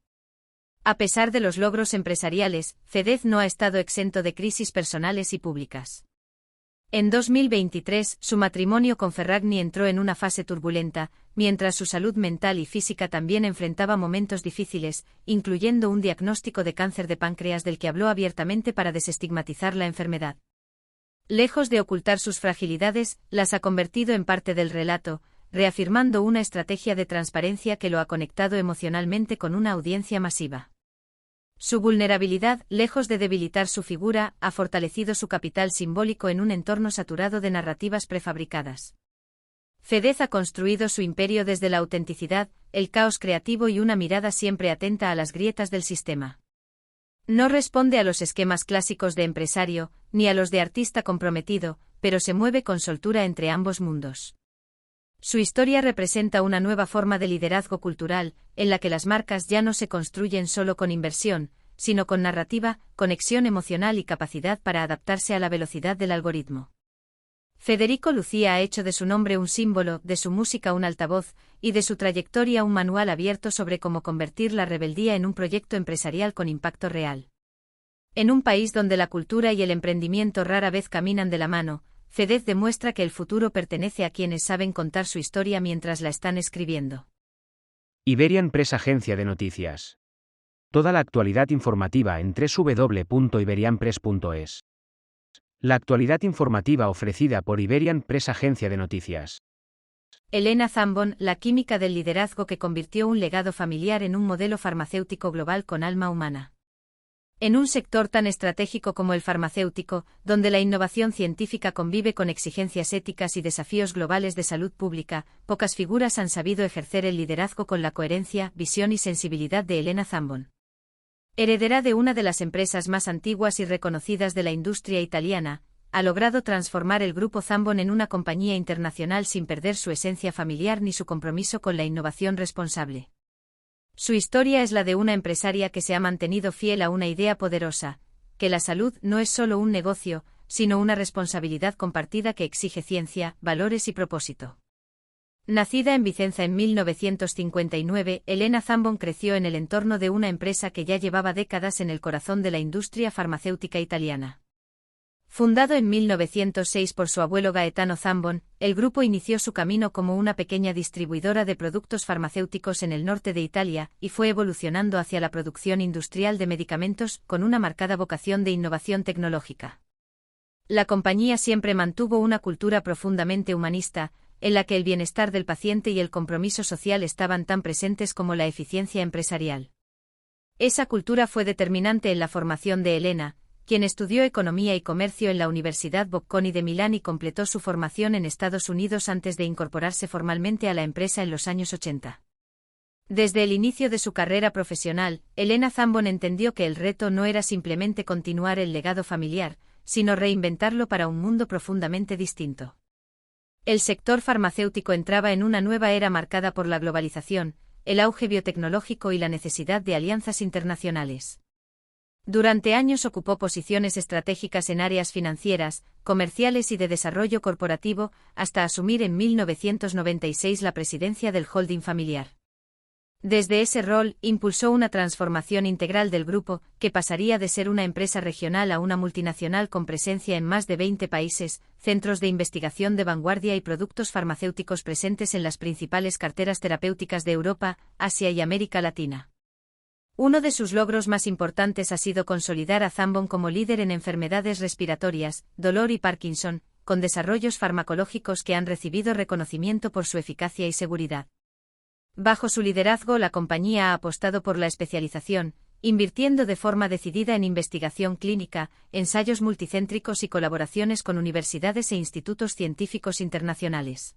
A pesar de los logros empresariales, Fedez no ha estado exento de crisis personales y públicas. En 2023, su matrimonio con Ferragni entró en una fase turbulenta, mientras su salud mental y física también enfrentaba momentos difíciles, incluyendo un diagnóstico de cáncer de páncreas del que habló abiertamente para desestigmatizar la enfermedad. Lejos de ocultar sus fragilidades, las ha convertido en parte del relato, reafirmando una estrategia de transparencia que lo ha conectado emocionalmente con una audiencia masiva. Su vulnerabilidad, lejos de debilitar su figura, ha fortalecido su capital simbólico en un entorno saturado de narrativas prefabricadas. Fedez ha construido su imperio desde la autenticidad, el caos creativo y una mirada siempre atenta a las grietas del sistema. No responde a los esquemas clásicos de empresario, ni a los de artista comprometido, pero se mueve con soltura entre ambos mundos. Su historia representa una nueva forma de liderazgo cultural, en la que las marcas ya no se construyen solo con inversión, sino con narrativa, conexión emocional y capacidad para adaptarse a la velocidad del algoritmo. Federico Lucia ha hecho de su nombre un símbolo, de su música un altavoz, y de su trayectoria un manual abierto sobre cómo convertir la rebeldía en un proyecto empresarial con impacto real. En un país donde la cultura y el emprendimiento rara vez caminan de la mano, Fedez demuestra que el futuro pertenece a quienes saben contar su historia mientras la están escribiendo. Iberian Press Agencia de Noticias. Toda la actualidad informativa en www.iberianpress.es. La actualidad informativa ofrecida por Iberian Press Agencia de Noticias. Elena Zambon, la química del liderazgo que convirtió un legado familiar en un modelo farmacéutico global con alma humana. En un sector tan estratégico como el farmacéutico, donde la innovación científica convive con exigencias éticas y desafíos globales de salud pública, pocas figuras han sabido ejercer el liderazgo con la coherencia, visión y sensibilidad de Elena Zambon. Heredera de una de las empresas más antiguas y reconocidas de la industria italiana, ha logrado transformar el grupo Zambon en una compañía internacional sin perder su esencia familiar ni su compromiso con la innovación responsable. Su historia es la de una empresaria que se ha mantenido fiel a una idea poderosa, que la salud no es solo un negocio, sino una responsabilidad compartida que exige ciencia, valores y propósito. Nacida en Vicenza en 1959, Elena Zambon creció en el entorno de una empresa que ya llevaba décadas en el corazón de la industria farmacéutica italiana. Fundado en 1906 por su abuelo Gaetano Zambon, el grupo inició su camino como una pequeña distribuidora de productos farmacéuticos en el norte de Italia, y fue evolucionando hacia la producción industrial de medicamentos, con una marcada vocación de innovación tecnológica. La compañía siempre mantuvo una cultura profundamente humanista, en la que el bienestar del paciente y el compromiso social estaban tan presentes como la eficiencia empresarial. Esa cultura fue determinante en la formación de Elena, quien estudió Economía y Comercio en la Universidad Bocconi de Milán y completó su formación en Estados Unidos antes de incorporarse formalmente a la empresa en los años 80. Desde el inicio de su carrera profesional, Elena Zambon entendió que el reto no era simplemente continuar el legado familiar, sino reinventarlo para un mundo profundamente distinto. El sector farmacéutico entraba en una nueva era marcada por la globalización, el auge biotecnológico y la necesidad de alianzas internacionales. Durante años ocupó posiciones estratégicas en áreas financieras, comerciales y de desarrollo corporativo, hasta asumir en 1996 la presidencia del holding familiar. Desde ese rol, impulsó una transformación integral del grupo, que pasaría de ser una empresa regional a una multinacional con presencia en más de 20 países, centros de investigación de vanguardia y productos farmacéuticos presentes en las principales carteras terapéuticas de Europa, Asia y América Latina. Uno de sus logros más importantes ha sido consolidar a Zambon como líder en enfermedades respiratorias, dolor y Parkinson, con desarrollos farmacológicos que han recibido reconocimiento por su eficacia y seguridad. Bajo su liderazgo, la compañía ha apostado por la especialización, invirtiendo de forma decidida en investigación clínica, ensayos multicéntricos y colaboraciones con universidades e institutos científicos internacionales.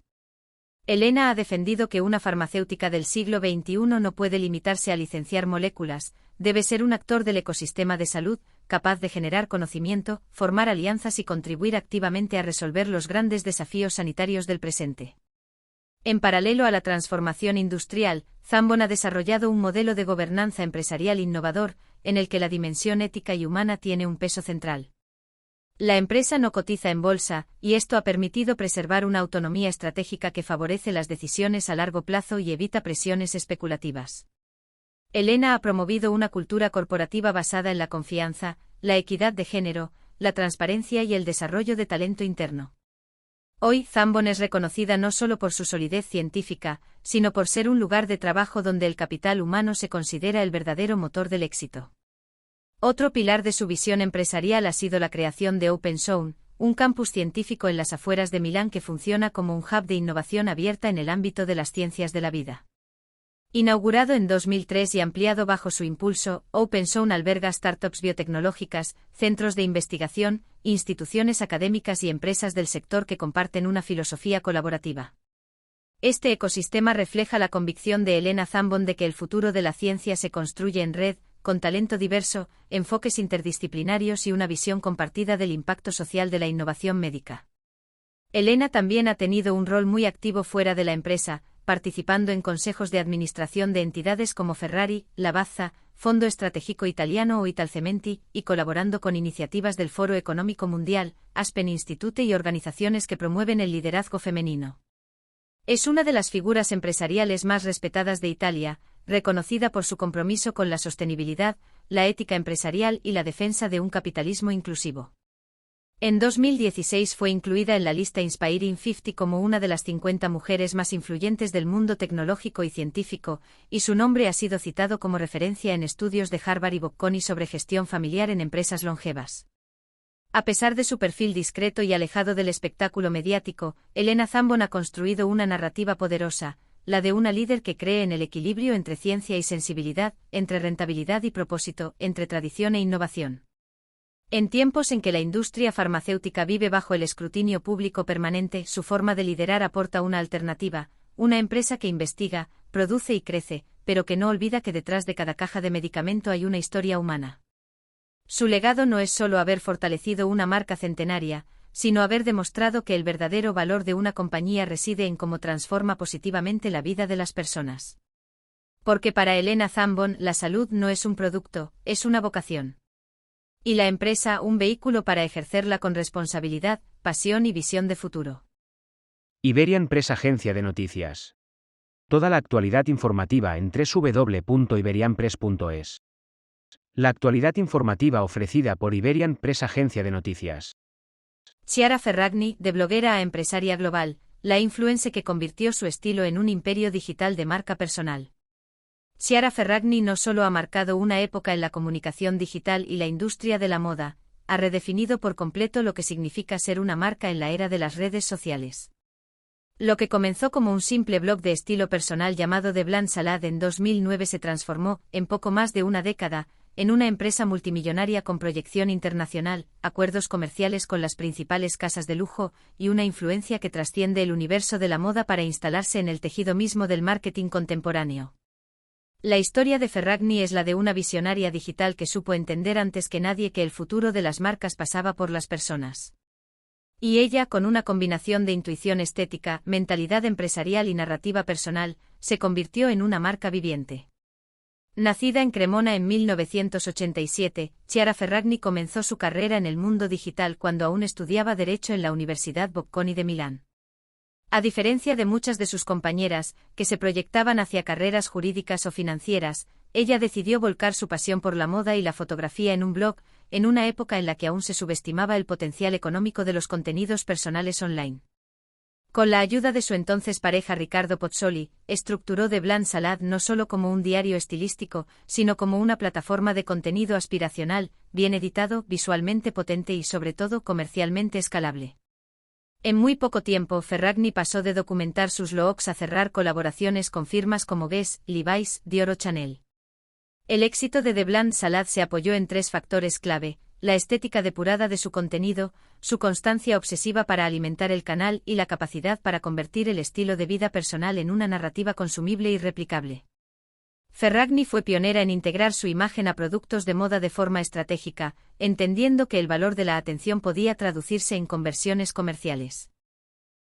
Elena ha defendido que una farmacéutica del siglo XXI no puede limitarse a licenciar moléculas, debe ser un actor del ecosistema de salud, capaz de generar conocimiento, formar alianzas y contribuir activamente a resolver los grandes desafíos sanitarios del presente. En paralelo a la transformación industrial, Zambon ha desarrollado un modelo de gobernanza empresarial innovador, en el que la dimensión ética y humana tiene un peso central. La empresa no cotiza en bolsa, y esto ha permitido preservar una autonomía estratégica que favorece las decisiones a largo plazo y evita presiones especulativas. Elena ha promovido una cultura corporativa basada en la confianza, la equidad de género, la transparencia y el desarrollo de talento interno. Hoy, Zambon es reconocida no solo por su solidez científica, sino por ser un lugar de trabajo donde el capital humano se considera el verdadero motor del éxito. Otro pilar de su visión empresarial ha sido la creación de OpenZone, un campus científico en las afueras de Milán que funciona como un hub de innovación abierta en el ámbito de las ciencias de la vida. Inaugurado en 2003 y ampliado bajo su impulso, Open Zone alberga startups biotecnológicas, centros de investigación, instituciones académicas y empresas del sector que comparten una filosofía colaborativa. Este ecosistema refleja la convicción de Elena Zambon de que el futuro de la ciencia se construye en red, con talento diverso, enfoques interdisciplinarios y una visión compartida del impacto social de la innovación médica. Elena también ha tenido un rol muy activo fuera de la empresa, participando en consejos de administración de entidades como Ferrari, Lavazza, Fondo Estratégico Italiano o Italcementi, y colaborando con iniciativas del Foro Económico Mundial, Aspen Institute y organizaciones que promueven el liderazgo femenino. Es una de las figuras empresariales más respetadas de Italia, reconocida por su compromiso con la sostenibilidad, la ética empresarial y la defensa de un capitalismo inclusivo. En 2016 fue incluida en la lista Inspiring 50 como una de las 50 mujeres más influyentes del mundo tecnológico y científico, y su nombre ha sido citado como referencia en estudios de Harvard y Bocconi sobre gestión familiar en empresas longevas. A pesar de su perfil discreto y alejado del espectáculo mediático, Elena Zambon ha construido una narrativa poderosa, la de una líder que cree en el equilibrio entre ciencia y sensibilidad, entre rentabilidad y propósito, entre tradición e innovación. En tiempos en que la industria farmacéutica vive bajo el escrutinio público permanente, su forma de liderar aporta una alternativa, una empresa que investiga, produce y crece, pero que no olvida que detrás de cada caja de medicamento hay una historia humana. Su legado no es solo haber fortalecido una marca centenaria, sino haber demostrado que el verdadero valor de una compañía reside en cómo transforma positivamente la vida de las personas. Porque para Elena Zambon la salud no es un producto, es una vocación. Y la empresa un vehículo para ejercerla con responsabilidad, pasión y visión de futuro. Iberian Press Agencia de Noticias. Toda la actualidad informativa en www.iberianpress.es. La actualidad informativa ofrecida por Iberian Press Agencia de Noticias. Chiara Ferragni, de bloguera a empresaria global, la influencer que convirtió su estilo en un imperio digital de marca personal. Chiara Ferragni no solo ha marcado una época en la comunicación digital y la industria de la moda, ha redefinido por completo lo que significa ser una marca en la era de las redes sociales. Lo que comenzó como un simple blog de estilo personal llamado The Bland Salad en 2009 se transformó, en poco más de una década, en una empresa multimillonaria con proyección internacional, acuerdos comerciales con las principales casas de lujo y una influencia que trasciende el universo de la moda para instalarse en el tejido mismo del marketing contemporáneo. La historia de Ferragni es la de una visionaria digital que supo entender antes que nadie que el futuro de las marcas pasaba por las personas. Y ella, con una combinación de intuición estética, mentalidad empresarial y narrativa personal, se convirtió en una marca viviente. Nacida en Cremona en 1987, Chiara Ferragni comenzó su carrera en el mundo digital cuando aún estudiaba Derecho en la Universidad Bocconi de Milán. A diferencia de muchas de sus compañeras, que se proyectaban hacia carreras jurídicas o financieras, ella decidió volcar su pasión por la moda y la fotografía en un blog, en una época en la que aún se subestimaba el potencial económico de los contenidos personales online. Con la ayuda de su entonces pareja Riccardo Pozzoli, estructuró The Bland Salad no solo como un diario estilístico, sino como una plataforma de contenido aspiracional, bien editado, visualmente potente y sobre todo comercialmente escalable. En muy poco tiempo Ferragni pasó de documentar sus looks a cerrar colaboraciones con firmas como Guess, Levi's, Dior o Chanel. El éxito de The Bland Salad se apoyó en tres factores clave: la estética depurada de su contenido, su constancia obsesiva para alimentar el canal y la capacidad para convertir el estilo de vida personal en una narrativa consumible y replicable. Ferragni fue pionera en integrar su imagen a productos de moda de forma estratégica, entendiendo que el valor de la atención podía traducirse en conversiones comerciales.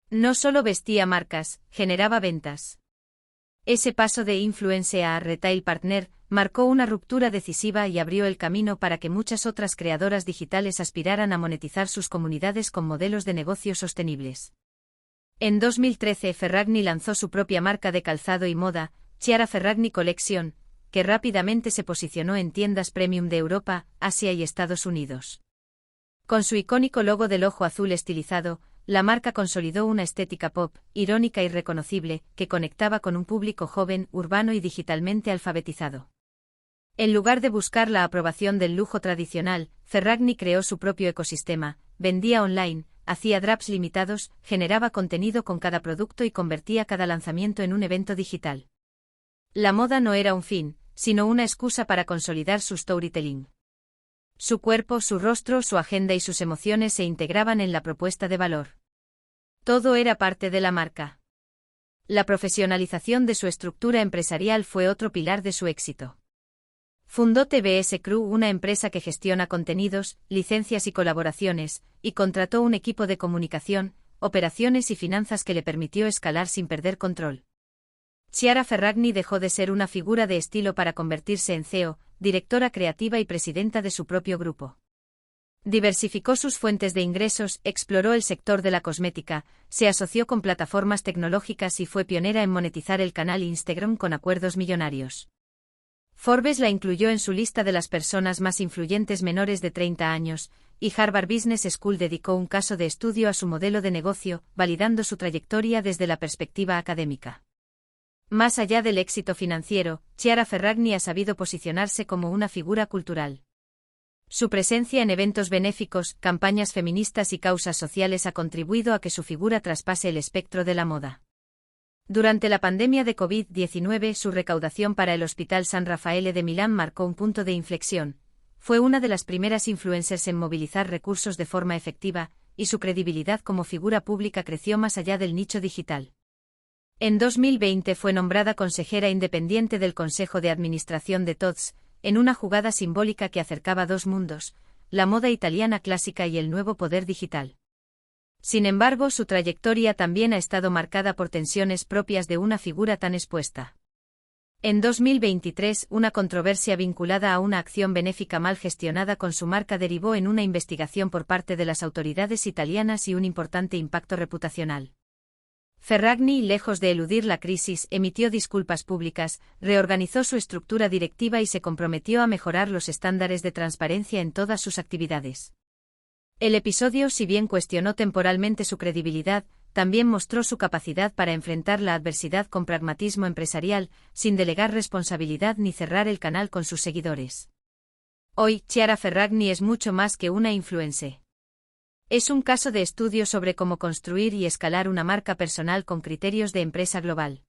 No solo vestía marcas, generaba ventas. Ese paso de influencer a retail partner marcó una ruptura decisiva y abrió el camino para que muchas otras creadoras digitales aspiraran a monetizar sus comunidades con modelos de negocio sostenibles. En 2013 Ferragni lanzó su propia marca de calzado y moda, Chiara Ferragni Collection, que rápidamente se posicionó en tiendas premium de Europa, Asia y Estados Unidos. Con su icónico logo del ojo azul estilizado, la marca consolidó una estética pop, irónica y reconocible, que conectaba con un público joven, urbano y digitalmente alfabetizado. En lugar de buscar la aprobación del lujo tradicional, Ferragni creó su propio ecosistema, vendía online, hacía drops limitados, generaba contenido con cada producto y convertía cada lanzamiento en un evento digital. La moda no era un fin, sino una excusa para consolidar su storytelling. Su cuerpo, su rostro, su agenda y sus emociones se integraban en la propuesta de valor. Todo era parte de la marca. La profesionalización de su estructura empresarial fue otro pilar de su éxito. Fundó TBS Crew, una empresa que gestiona contenidos, licencias y colaboraciones, y contrató un equipo de comunicación, operaciones y finanzas que le permitió escalar sin perder control. Chiara Ferragni dejó de ser una figura de estilo para convertirse en CEO, directora creativa y presidenta de su propio grupo. Diversificó sus fuentes de ingresos, exploró el sector de la cosmética, se asoció con plataformas tecnológicas y fue pionera en monetizar el canal Instagram con acuerdos millonarios. Forbes la incluyó en su lista de las personas más influyentes menores de 30 años, y Harvard Business School dedicó un caso de estudio a su modelo de negocio, validando su trayectoria desde la perspectiva académica. Más allá del éxito financiero, Chiara Ferragni ha sabido posicionarse como una figura cultural. Su presencia en eventos benéficos, campañas feministas y causas sociales ha contribuido a que su figura traspase el espectro de la moda. Durante la pandemia de COVID-19, su recaudación para el Hospital San Raffaele de Milán marcó un punto de inflexión. Fue una de las primeras influencers en movilizar recursos de forma efectiva, y su credibilidad como figura pública creció más allá del nicho digital. En 2020 fue nombrada consejera independiente del Consejo de Administración de Tod's, en una jugada simbólica que acercaba dos mundos, la moda italiana clásica y el nuevo poder digital. Sin embargo, su trayectoria también ha estado marcada por tensiones propias de una figura tan expuesta. En 2023, una controversia vinculada a una acción benéfica mal gestionada con su marca derivó en una investigación por parte de las autoridades italianas y un importante impacto reputacional. Ferragni, lejos de eludir la crisis, emitió disculpas públicas, reorganizó su estructura directiva y se comprometió a mejorar los estándares de transparencia en todas sus actividades. El episodio, si bien cuestionó temporalmente su credibilidad, también mostró su capacidad para enfrentar la adversidad con pragmatismo empresarial, sin delegar responsabilidad ni cerrar el canal con sus seguidores. Hoy, Chiara Ferragni es mucho más que una influencer. Es un caso de estudio sobre cómo construir y escalar una marca personal con criterios de empresa global.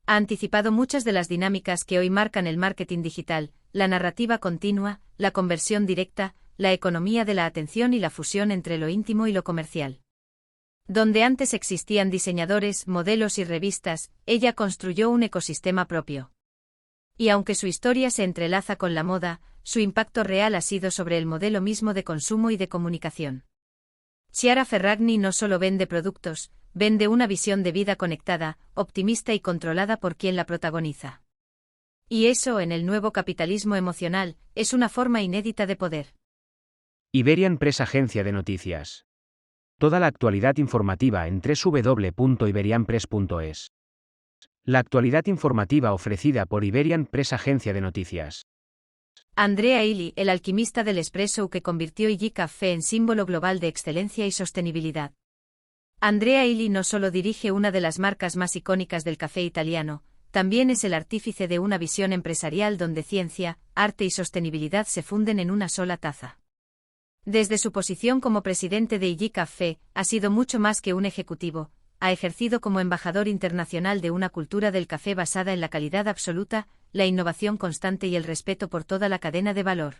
Ha anticipado muchas de las dinámicas que hoy marcan el marketing digital, la narrativa continua, la conversión directa, la economía de la atención y la fusión entre lo íntimo y lo comercial. Donde antes existían diseñadores, modelos y revistas, ella construyó un ecosistema propio. Y aunque su historia se entrelaza con la moda, su impacto real ha sido sobre el modelo mismo de consumo y de comunicación. Chiara Ferragni no solo vende productos, vende una visión de vida conectada, optimista y controlada por quien la protagoniza. Y eso, en el nuevo capitalismo emocional, es una forma inédita de poder. Iberian Press, agencia de noticias. Toda la actualidad informativa en www.iberianpress.es. La actualidad informativa ofrecida por Iberian Press, agencia de noticias. Andrea Ili, el alquimista del espresso que convirtió IG Café en símbolo global de excelencia y sostenibilidad. Andrea Ili no solo dirige una de las marcas más icónicas del café italiano, también es el artífice de una visión empresarial donde ciencia, arte y sostenibilidad se funden en una sola taza. Desde su posición como presidente de IG Café, ha sido mucho más que un ejecutivo, ha ejercido como embajador internacional de una cultura del café basada en la calidad absoluta, la innovación constante y el respeto por toda la cadena de valor.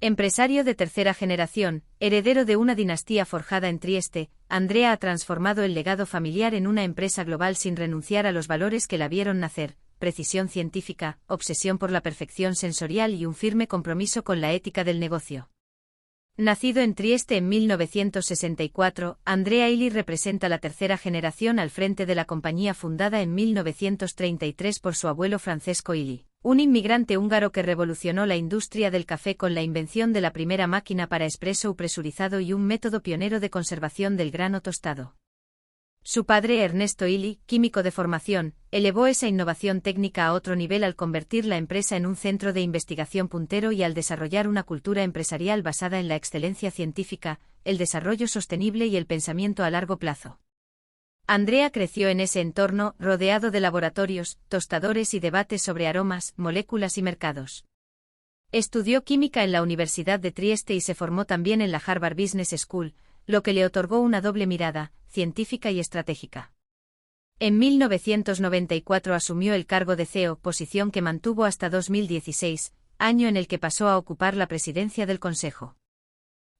Empresario de tercera generación, heredero de una dinastía forjada en Trieste, Andrea ha transformado el legado familiar en una empresa global sin renunciar a los valores que la vieron nacer: precisión científica, obsesión por la perfección sensorial y un firme compromiso con la ética del negocio. Nacido en Trieste en 1964, Andrea Ili representa la tercera generación al frente de la compañía fundada en 1933 por su abuelo Francesco Ili, un inmigrante húngaro que revolucionó la industria del café con la invención de la primera máquina para espresso presurizado y un método pionero de conservación del grano tostado. Su padre, Ernesto Ili, químico de formación, elevó esa innovación técnica a otro nivel al convertir la empresa en un centro de investigación puntero y al desarrollar una cultura empresarial basada en la excelencia científica, el desarrollo sostenible y el pensamiento a largo plazo. Andrea creció en ese entorno, rodeado de laboratorios, tostadores y debates sobre aromas, moléculas y mercados. Estudió química en la Universidad de Trieste y se formó también en la Harvard Business School, lo que le otorgó una doble mirada, científica y estratégica. En 1994 asumió el cargo de CEO, posición que mantuvo hasta 2016, año en el que pasó a ocupar la presidencia del Consejo.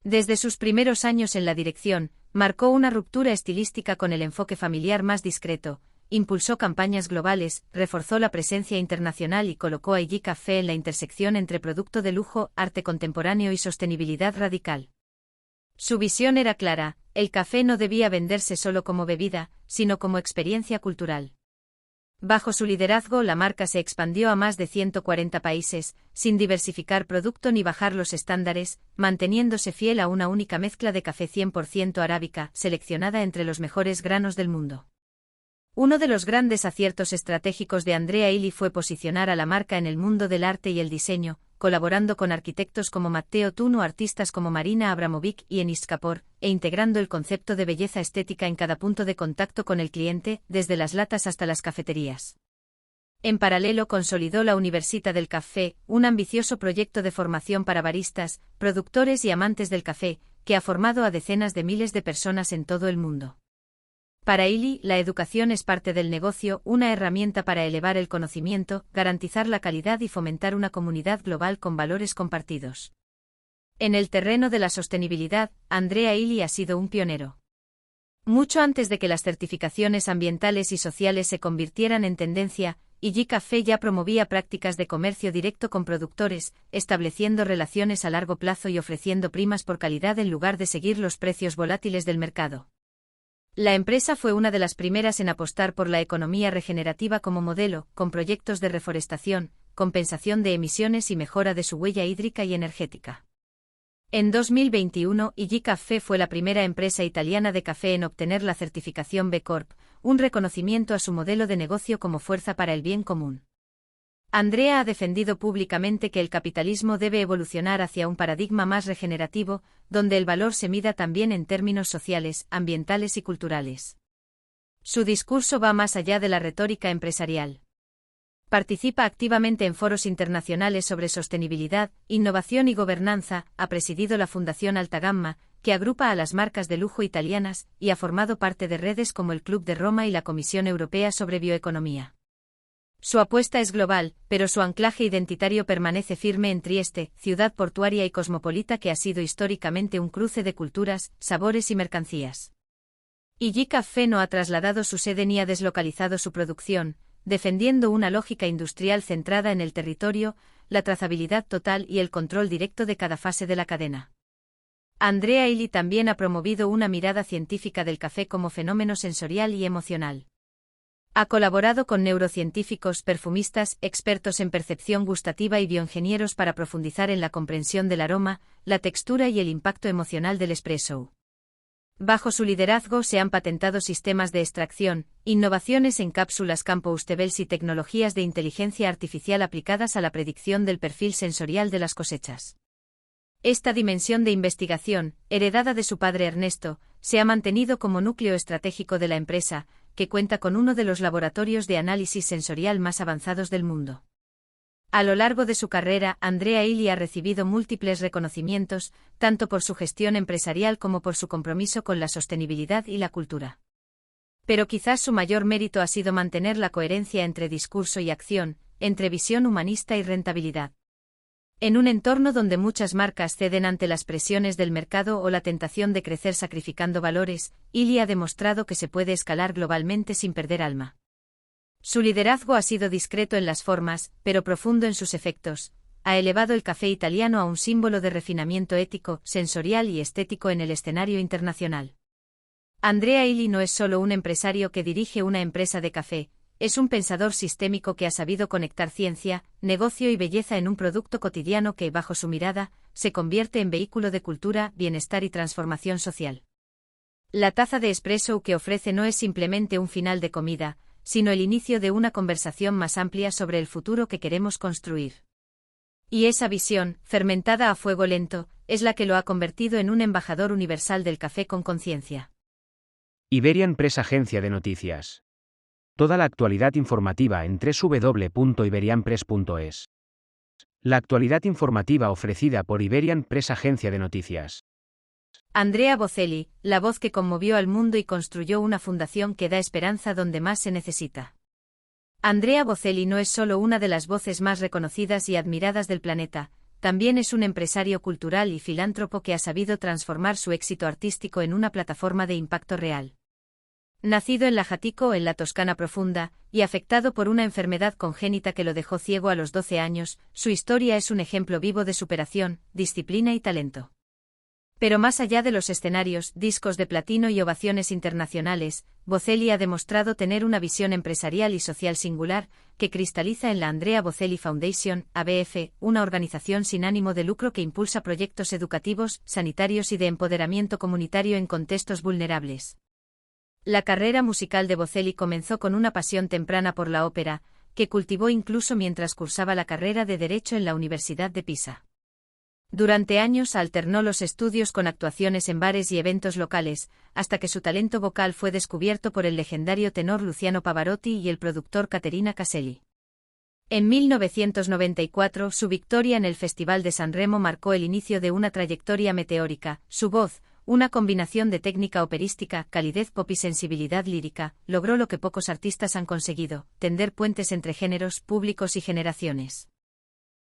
Desde sus primeros años en la dirección, marcó una ruptura estilística con el enfoque familiar más discreto, impulsó campañas globales, reforzó la presencia internacional y colocó a IG Café en la intersección entre producto de lujo, arte contemporáneo y sostenibilidad radical. Su visión era clara: el café no debía venderse solo como bebida, sino como experiencia cultural. Bajo su liderazgo, la marca se expandió a más de 140 países, sin diversificar producto ni bajar los estándares, manteniéndose fiel a una única mezcla de café 100% arábica, seleccionada entre los mejores granos del mundo. Uno de los grandes aciertos estratégicos de Andrea Illy fue posicionar a la marca en el mundo del arte y el diseño, colaborando con arquitectos como Matteo Thun o artistas como Marina Abramovic y Anish Kapoor, e integrando el concepto de belleza estética en cada punto de contacto con el cliente, desde las latas hasta las cafeterías. En paralelo, consolidó la Università del Café, un ambicioso proyecto de formación para baristas, productores y amantes del café, que ha formado a decenas de miles de personas en todo el mundo. Para Illy, la educación es parte del negocio, una herramienta para elevar el conocimiento, garantizar la calidad y fomentar una comunidad global con valores compartidos. En el terreno de la sostenibilidad, Andrea Illy ha sido un pionero. Mucho antes de que las certificaciones ambientales y sociales se convirtieran en tendencia, IG Café ya promovía prácticas de comercio directo con productores, estableciendo relaciones a largo plazo y ofreciendo primas por calidad en lugar de seguir los precios volátiles del mercado. La empresa fue una de las primeras en apostar por la economía regenerativa como modelo, con proyectos de reforestación, compensación de emisiones y mejora de su huella hídrica y energética. En 2021, IG Café fue la primera empresa italiana de café en obtener la certificación B Corp, un reconocimiento a su modelo de negocio como fuerza para el bien común. Andrea ha defendido públicamente que el capitalismo debe evolucionar hacia un paradigma más regenerativo, donde el valor se mida también en términos sociales, ambientales y culturales. Su discurso va más allá de la retórica empresarial. Participa activamente en foros internacionales sobre sostenibilidad, innovación y gobernanza, ha presidido la Fundación Alta Gamma, que agrupa a las marcas de lujo italianas, y ha formado parte de redes como el Club de Roma y la Comisión Europea sobre Bioeconomía. Su apuesta es global, pero su anclaje identitario permanece firme en Trieste, ciudad portuaria y cosmopolita que ha sido históricamente un cruce de culturas, sabores y mercancías. IG Café no ha trasladado su sede ni ha deslocalizado su producción, defendiendo una lógica industrial centrada en el territorio, la trazabilidad total y el control directo de cada fase de la cadena. Andrea Illy también ha promovido una mirada científica del café como fenómeno sensorial y emocional. Ha colaborado con neurocientíficos, perfumistas, expertos en percepción gustativa y bioingenieros para profundizar en la comprensión del aroma, la textura y el impacto emocional del espresso. Bajo su liderazgo se han patentado sistemas de extracción, innovaciones en cápsulas compostables y tecnologías de inteligencia artificial aplicadas a la predicción del perfil sensorial de las cosechas. Esta dimensión de investigación, heredada de su padre Ernesto, se ha mantenido como núcleo estratégico de la empresa, que cuenta con uno de los laboratorios de análisis sensorial más avanzados del mundo. A lo largo de su carrera, Andrea Illy ha recibido múltiples reconocimientos, tanto por su gestión empresarial como por su compromiso con la sostenibilidad y la cultura. Pero quizás su mayor mérito ha sido mantener la coherencia entre discurso y acción, entre visión humanista y rentabilidad. En un entorno donde muchas marcas ceden ante las presiones del mercado o la tentación de crecer sacrificando valores, Illy ha demostrado que se puede escalar globalmente sin perder alma. Su liderazgo ha sido discreto en las formas, pero profundo en sus efectos. Ha elevado el café italiano a un símbolo de refinamiento ético, sensorial y estético en el escenario internacional. Andrea Illy no es solo un empresario que dirige una empresa de café, es un pensador sistémico que ha sabido conectar ciencia, negocio y belleza en un producto cotidiano que, bajo su mirada, se convierte en vehículo de cultura, bienestar y transformación social. La taza de espresso que ofrece no es simplemente un final de comida, sino el inicio de una conversación más amplia sobre el futuro que queremos construir. Y esa visión, fermentada a fuego lento, es la que lo ha convertido en un embajador universal del café con conciencia. Iberian Press Agencia de Noticias. Toda la actualidad informativa en www.iberianpress.es. La actualidad informativa ofrecida por Iberian Press Agencia de Noticias. Andrea Bocelli, la voz que conmovió al mundo y construyó una fundación que da esperanza donde más se necesita. Andrea Bocelli no es solo una de las voces más reconocidas y admiradas del planeta, también es un empresario cultural y filántropo que ha sabido transformar su éxito artístico en una plataforma de impacto real. Nacido en Lajatico, en la Toscana profunda, y afectado por una enfermedad congénita que lo dejó ciego a los 12 años, su historia es un ejemplo vivo de superación, disciplina y talento. Pero más allá de los escenarios, discos de platino y ovaciones internacionales, Bocelli ha demostrado tener una visión empresarial y social singular, que cristaliza en la Andrea Bocelli Foundation, ABF, una organización sin ánimo de lucro que impulsa proyectos educativos, sanitarios y de empoderamiento comunitario en contextos vulnerables. La carrera musical de Bocelli comenzó con una pasión temprana por la ópera, que cultivó incluso mientras cursaba la carrera de Derecho en la Universidad de Pisa. Durante años alternó los estudios con actuaciones en bares y eventos locales, hasta que su talento vocal fue descubierto por el legendario tenor Luciano Pavarotti y el productor Caterina Caselli. En 1994, su victoria en el Festival de San Remo marcó el inicio de una trayectoria meteórica. Su voz, una combinación de técnica operística, calidez pop y sensibilidad lírica, logró lo que pocos artistas han conseguido: tender puentes entre géneros, públicos y generaciones.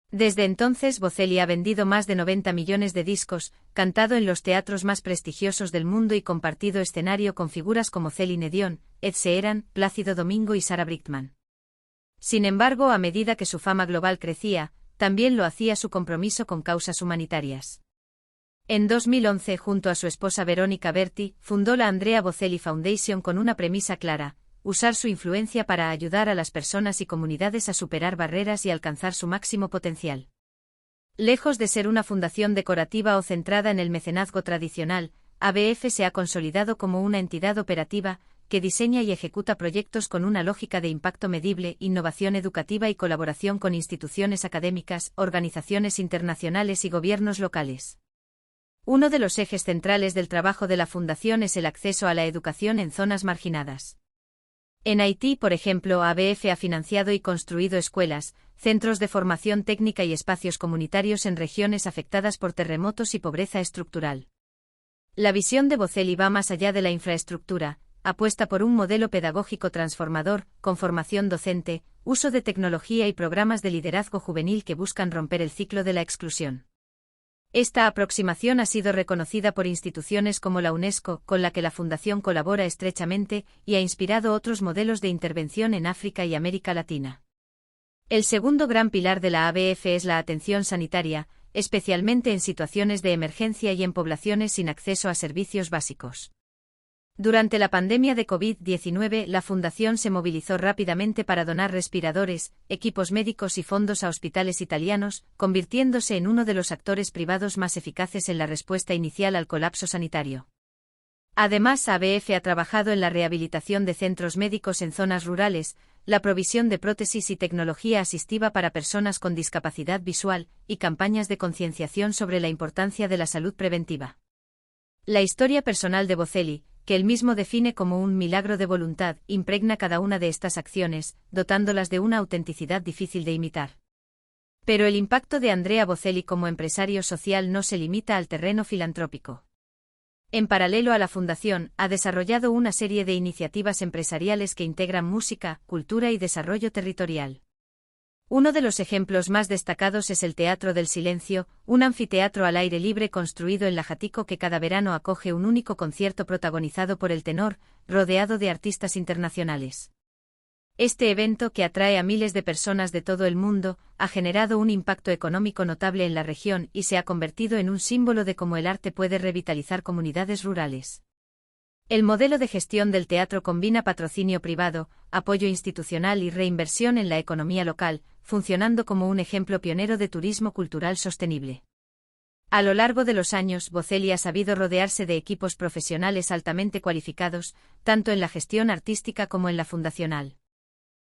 Desde entonces Bocelli ha vendido más de 90 millones de discos, cantado en los teatros más prestigiosos del mundo y compartido escenario con figuras como Celine Dion, Ed Sheeran, Plácido Domingo y Sarah Brightman. Sin embargo, a medida que su fama global crecía, también lo hacía su compromiso con causas humanitarias. En 2011, junto a su esposa Verónica Berti, fundó la Andrea Bocelli Foundation con una premisa clara: usar su influencia para ayudar a las personas y comunidades a superar barreras y alcanzar su máximo potencial. Lejos de ser una fundación decorativa o centrada en el mecenazgo tradicional, ABF se ha consolidado como una entidad operativa, que diseña y ejecuta proyectos con una lógica de impacto medible, innovación educativa y colaboración con instituciones académicas, organizaciones internacionales y gobiernos locales. Uno de los ejes centrales del trabajo de la Fundación es el acceso a la educación en zonas marginadas. En Haití, por ejemplo, ABF ha financiado y construido escuelas, centros de formación técnica y espacios comunitarios en regiones afectadas por terremotos y pobreza estructural. La visión de Bocelli va más allá de la infraestructura, apuesta por un modelo pedagógico transformador, con formación docente, uso de tecnología y programas de liderazgo juvenil que buscan romper el ciclo de la exclusión. Esta aproximación ha sido reconocida por instituciones como la UNESCO, con la que la Fundación colabora estrechamente, y ha inspirado otros modelos de intervención en África y América Latina. El segundo gran pilar de la ABF es la atención sanitaria, especialmente en situaciones de emergencia y en poblaciones sin acceso a servicios básicos. Durante la pandemia de COVID-19, la Fundación se movilizó rápidamente para donar respiradores, equipos médicos y fondos a hospitales italianos, convirtiéndose en uno de los actores privados más eficaces en la respuesta inicial al colapso sanitario. Además, ABF ha trabajado en la rehabilitación de centros médicos en zonas rurales, la provisión de prótesis y tecnología asistiva para personas con discapacidad visual, y campañas de concienciación sobre la importancia de la salud preventiva. La historia personal de Bocelli, que él mismo define como un milagro de voluntad, impregna cada una de estas acciones, dotándolas de una autenticidad difícil de imitar. Pero el impacto de Andrea Bocelli como empresario social no se limita al terreno filantrópico. En paralelo a la fundación, ha desarrollado una serie de iniciativas empresariales que integran música, cultura y desarrollo territorial. Uno de los ejemplos más destacados es el Teatro del Silencio, un anfiteatro al aire libre construido en Lajatico que cada verano acoge un único concierto protagonizado por el tenor, rodeado de artistas internacionales. Este evento, que atrae a miles de personas de todo el mundo, ha generado un impacto económico notable en la región y se ha convertido en un símbolo de cómo el arte puede revitalizar comunidades rurales. El modelo de gestión del teatro combina patrocinio privado, apoyo institucional y reinversión en la economía local, funcionando como un ejemplo pionero de turismo cultural sostenible. A lo largo de los años, Bocelli ha sabido rodearse de equipos profesionales altamente cualificados, tanto en la gestión artística como en la fundacional.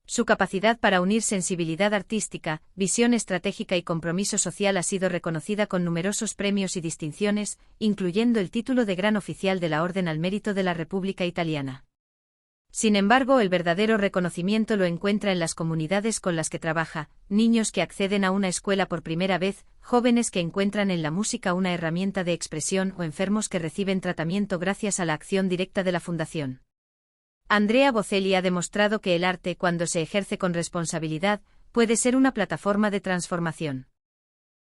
Su capacidad para unir sensibilidad artística, visión estratégica y compromiso social ha sido reconocida con numerosos premios y distinciones, incluyendo el título de Gran Oficial de la Orden al Mérito de la República Italiana. Sin embargo, el verdadero reconocimiento lo encuentra en las comunidades con las que trabaja, niños que acceden a una escuela por primera vez, jóvenes que encuentran en la música una herramienta de expresión o enfermos que reciben tratamiento gracias a la acción directa de la Fundación. Andrea Bocelli ha demostrado que el arte, cuando se ejerce con responsabilidad, puede ser una plataforma de transformación.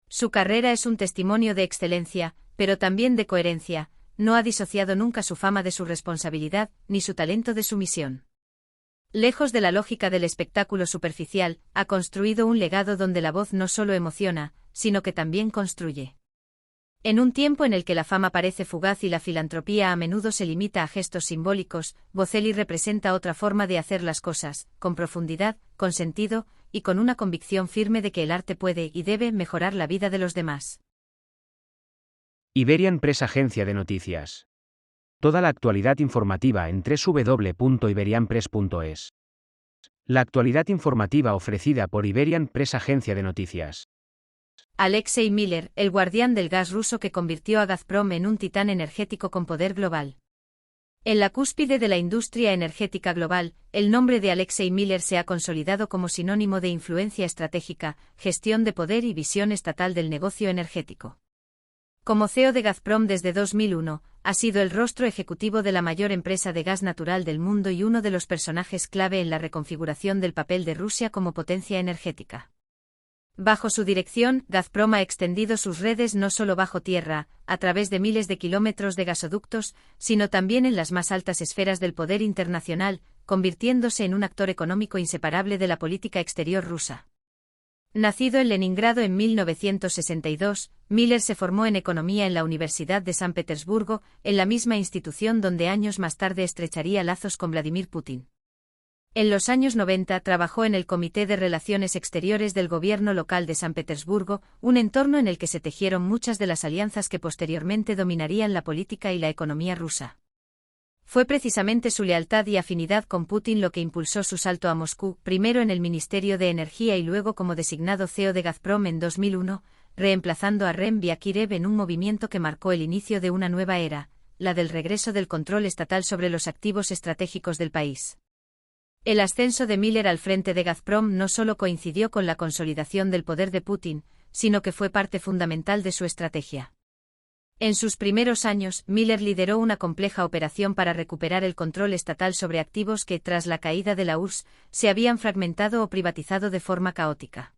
Su carrera es un testimonio de excelencia, pero también de coherencia. No ha disociado nunca su fama de su responsabilidad, ni su talento de su misión. Lejos de la lógica del espectáculo superficial, ha construido un legado donde la voz no solo emociona, sino que también construye. En un tiempo en el que la fama parece fugaz y la filantropía a menudo se limita a gestos simbólicos, Bocelli representa otra forma de hacer las cosas, con profundidad, con sentido, y con una convicción firme de que el arte puede y debe mejorar la vida de los demás. Iberian Press Agencia de Noticias. Toda la actualidad informativa en www.iberianpress.es. La actualidad informativa ofrecida por Iberian Press Agencia de Noticias. Alexei Miller, el guardián del gas ruso que convirtió a Gazprom en un titán energético con poder global. En la cúspide de la industria energética global, el nombre de Alexei Miller se ha consolidado como sinónimo de influencia estratégica, gestión de poder y visión estatal del negocio energético. Como CEO de Gazprom desde 2001, ha sido el rostro ejecutivo de la mayor empresa de gas natural del mundo y uno de los personajes clave en la reconfiguración del papel de Rusia como potencia energética. Bajo su dirección, Gazprom ha extendido sus redes no solo bajo tierra, a través de miles de kilómetros de gasoductos, sino también en las más altas esferas del poder internacional, convirtiéndose en un actor económico inseparable de la política exterior rusa. Nacido en Leningrado en 1962, Miller se formó en economía en la Universidad de San Petersburgo, en la misma institución donde años más tarde estrecharía lazos con Vladimir Putin. En los años 90 trabajó en el Comité de Relaciones Exteriores del gobierno local de San Petersburgo, un entorno en el que se tejieron muchas de las alianzas que posteriormente dominarían la política y la economía rusa. Fue precisamente su lealtad y afinidad con Putin lo que impulsó su salto a Moscú, primero en el Ministerio de Energía y luego como designado CEO de Gazprom en 2001, reemplazando a Rem Biakirev en un movimiento que marcó el inicio de una nueva era, la del regreso del control estatal sobre los activos estratégicos del país. El ascenso de Miller al frente de Gazprom no solo coincidió con la consolidación del poder de Putin, sino que fue parte fundamental de su estrategia. En sus primeros años, Miller lideró una compleja operación para recuperar el control estatal sobre activos que, tras la caída de la URSS, se habían fragmentado o privatizado de forma caótica.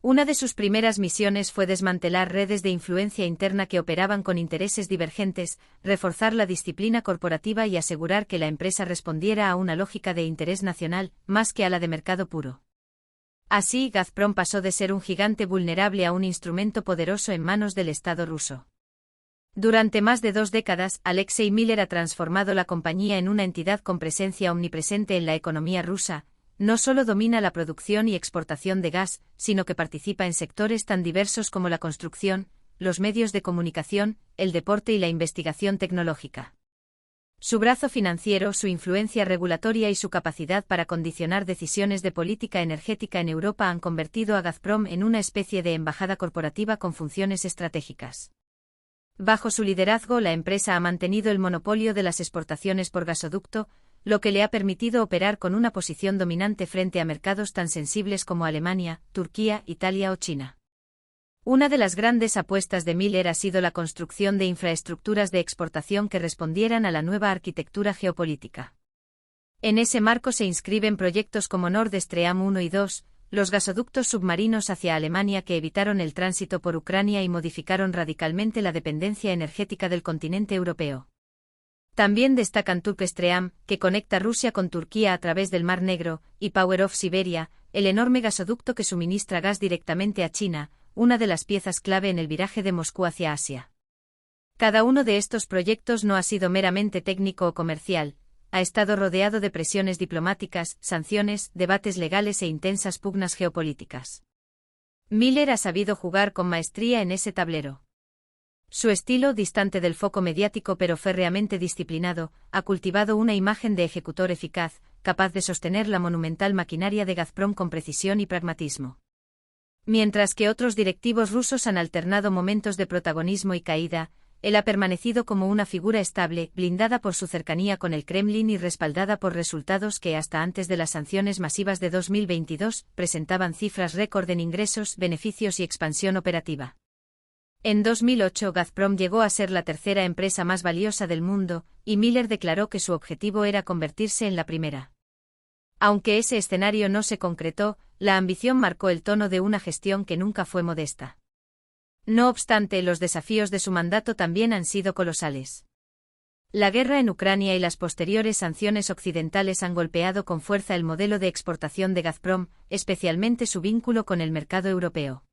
Una de sus primeras misiones fue desmantelar redes de influencia interna que operaban con intereses divergentes, reforzar la disciplina corporativa y asegurar que la empresa respondiera a una lógica de interés nacional, más que a la de mercado puro. Así, Gazprom pasó de ser un gigante vulnerable a un instrumento poderoso en manos del Estado ruso. Durante más de 2 décadas, Alexei Miller ha transformado la compañía en una entidad con presencia omnipresente en la economía rusa. No solo domina la producción y exportación de gas, sino que participa en sectores tan diversos como la construcción, los medios de comunicación, el deporte y la investigación tecnológica. Su brazo financiero, su influencia regulatoria y su capacidad para condicionar decisiones de política energética en Europa han convertido a Gazprom en una especie de embajada corporativa con funciones estratégicas. Bajo su liderazgo, la empresa ha mantenido el monopolio de las exportaciones por gasoducto, lo que le ha permitido operar con una posición dominante frente a mercados tan sensibles como Alemania, Turquía, Italia o China. Una de las grandes apuestas de Miller ha sido la construcción de infraestructuras de exportación que respondieran a la nueva arquitectura geopolítica. En ese marco se inscriben proyectos como Nord Stream 1 y 2, los gasoductos submarinos hacia Alemania que evitaron el tránsito por Ucrania y modificaron radicalmente la dependencia energética del continente europeo. También destacan Turk Stream, que conecta Rusia con Turquía a través del Mar Negro, y Power of Siberia, el enorme gasoducto que suministra gas directamente a China, una de las piezas clave en el viraje de Moscú hacia Asia. Cada uno de estos proyectos no ha sido meramente técnico o comercial, ha estado rodeado de presiones diplomáticas, sanciones, debates legales e intensas pugnas geopolíticas. Miller ha sabido jugar con maestría en ese tablero. Su estilo, distante del foco mediático pero férreamente disciplinado, ha cultivado una imagen de ejecutor eficaz, capaz de sostener la monumental maquinaria de Gazprom con precisión y pragmatismo. Mientras que otros directivos rusos han alternado momentos de protagonismo y caída, él ha permanecido como una figura estable, blindada por su cercanía con el Kremlin y respaldada por resultados que hasta antes de las sanciones masivas de 2022 presentaban cifras récord en ingresos, beneficios y expansión operativa. En 2008 Gazprom llegó a ser la tercera empresa más valiosa del mundo, y Miller declaró que su objetivo era convertirse en la primera. Aunque ese escenario no se concretó, la ambición marcó el tono de una gestión que nunca fue modesta. No obstante, los desafíos de su mandato también han sido colosales. La guerra en Ucrania y las posteriores sanciones occidentales han golpeado con fuerza el modelo de exportación de Gazprom, especialmente su vínculo con el mercado europeo.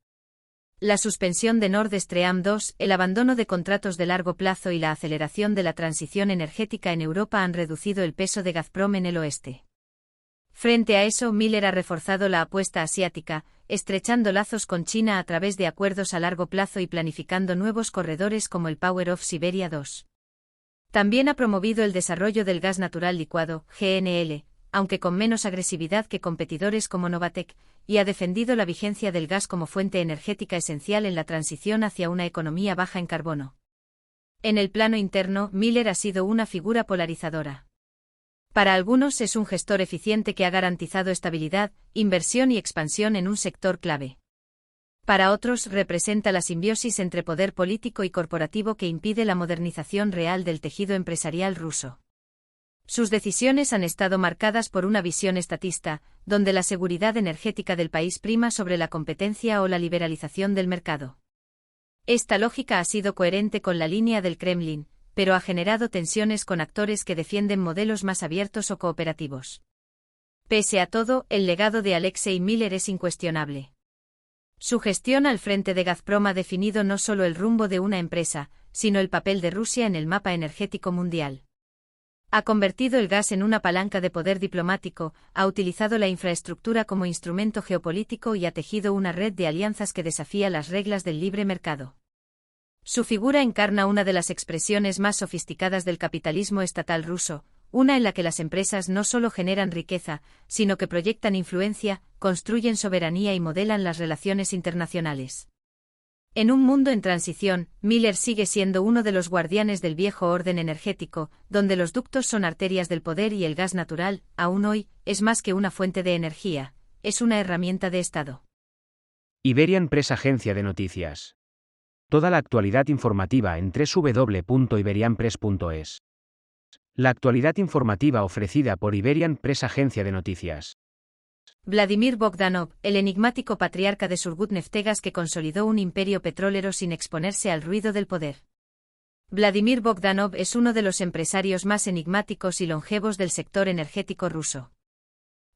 La suspensión de Nord Stream 2, el abandono de contratos de largo plazo y la aceleración de la transición energética en Europa han reducido el peso de Gazprom en el oeste. Frente a eso, Miller ha reforzado la apuesta asiática, estrechando lazos con China a través de acuerdos a largo plazo y planificando nuevos corredores como el Power of Siberia 2. También ha promovido el desarrollo del gas natural licuado, GNL, aunque con menos agresividad que competidores como Novatek, y ha defendido la vigencia del gas como fuente energética esencial en la transición hacia una economía baja en carbono. En el plano interno, Miller ha sido una figura polarizadora. Para algunos es un gestor eficiente que ha garantizado estabilidad, inversión y expansión en un sector clave. Para otros representa la simbiosis entre poder político y corporativo que impide la modernización real del tejido empresarial ruso. Sus decisiones han estado marcadas por una visión estatista, donde la seguridad energética del país prima sobre la competencia o la liberalización del mercado. Esta lógica ha sido coherente con la línea del Kremlin, pero ha generado tensiones con actores que defienden modelos más abiertos o cooperativos. Pese a todo, el legado de Alexei Miller es incuestionable. Su gestión al frente de Gazprom ha definido no solo el rumbo de una empresa, sino el papel de Rusia en el mapa energético mundial. Ha convertido el gas en una palanca de poder diplomático, ha utilizado la infraestructura como instrumento geopolítico y ha tejido una red de alianzas que desafía las reglas del libre mercado. Su figura encarna una de las expresiones más sofisticadas del capitalismo estatal ruso, una en la que las empresas no solo generan riqueza, sino que proyectan influencia, construyen soberanía y modelan las relaciones internacionales. En un mundo en transición, Miller sigue siendo uno de los guardianes del viejo orden energético, donde los ductos son arterias del poder y el gas natural, aún hoy, es más que una fuente de energía, es una herramienta de Estado. Iberian Press Agencia de Noticias. Toda la actualidad informativa en www.iberianpress.es. La actualidad informativa ofrecida por Iberian Press Agencia de Noticias. Vladimir Bogdanov, el enigmático patriarca de Surgutneftegas que consolidó un imperio petrolero sin exponerse al ruido del poder. Vladimir Bogdanov es uno de los empresarios más enigmáticos y longevos del sector energético ruso.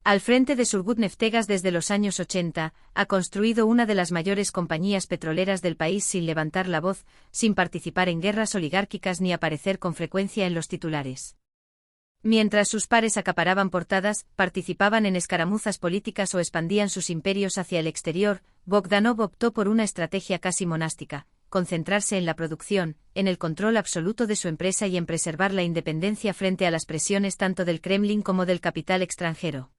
Al frente de Surgutneftegas desde los años 80, ha construido una de las mayores compañías petroleras del país sin levantar la voz, sin participar en guerras oligárquicas ni aparecer con frecuencia en los titulares. Mientras sus pares acaparaban portadas, participaban en escaramuzas políticas o expandían sus imperios hacia el exterior, Bogdanov optó por una estrategia casi monástica: concentrarse en la producción, en el control absoluto de su empresa y en preservar la independencia frente a las presiones tanto del Kremlin como del capital extranjero.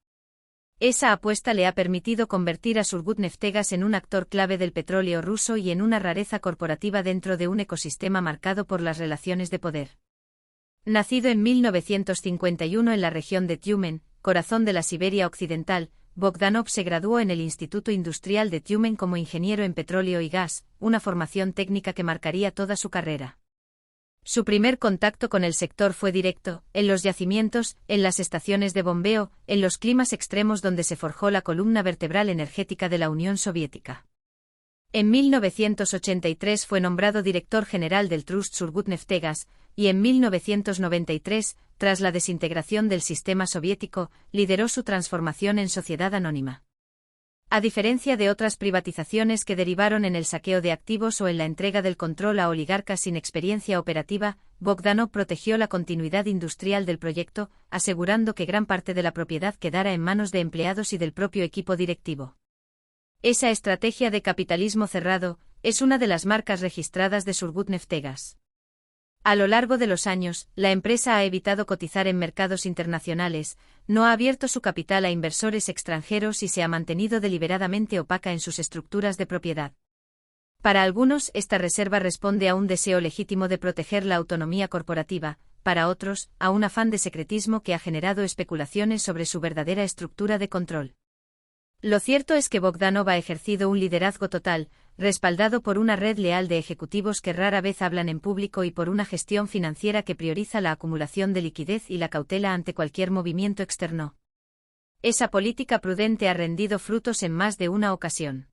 Esa apuesta le ha permitido convertir a Surgutneftegas en un actor clave del petróleo ruso y en una rareza corporativa dentro de un ecosistema marcado por las relaciones de poder. Nacido en 1951 en la región de Tyumen, corazón de la Siberia Occidental, Bogdanov se graduó en el Instituto Industrial de Tyumen como ingeniero en petróleo y gas, una formación técnica que marcaría toda su carrera. Su primer contacto con el sector fue directo, en los yacimientos, en las estaciones de bombeo, en los climas extremos donde se forjó la columna vertebral energética de la Unión Soviética. En 1983 fue nombrado director general del Trust Surgutneftegas, y en 1993, tras la desintegración del sistema soviético, lideró su transformación en sociedad anónima. A diferencia de otras privatizaciones que derivaron en el saqueo de activos o en la entrega del control a oligarcas sin experiencia operativa, Bogdanov protegió la continuidad industrial del proyecto, asegurando que gran parte de la propiedad quedara en manos de empleados y del propio equipo directivo. Esa estrategia de capitalismo cerrado es una de las marcas registradas de Surgutneftegas. A lo largo de los años, la empresa ha evitado cotizar en mercados internacionales, no ha abierto su capital a inversores extranjeros y se ha mantenido deliberadamente opaca en sus estructuras de propiedad. Para algunos, esta reserva responde a un deseo legítimo de proteger la autonomía corporativa, para otros, a un afán de secretismo que ha generado especulaciones sobre su verdadera estructura de control. Lo cierto es que Bogdanov ha ejercido un liderazgo total, respaldado por una red leal de ejecutivos que rara vez hablan en público y por una gestión financiera que prioriza la acumulación de liquidez y la cautela ante cualquier movimiento externo. Esa política prudente ha rendido frutos en más de una ocasión.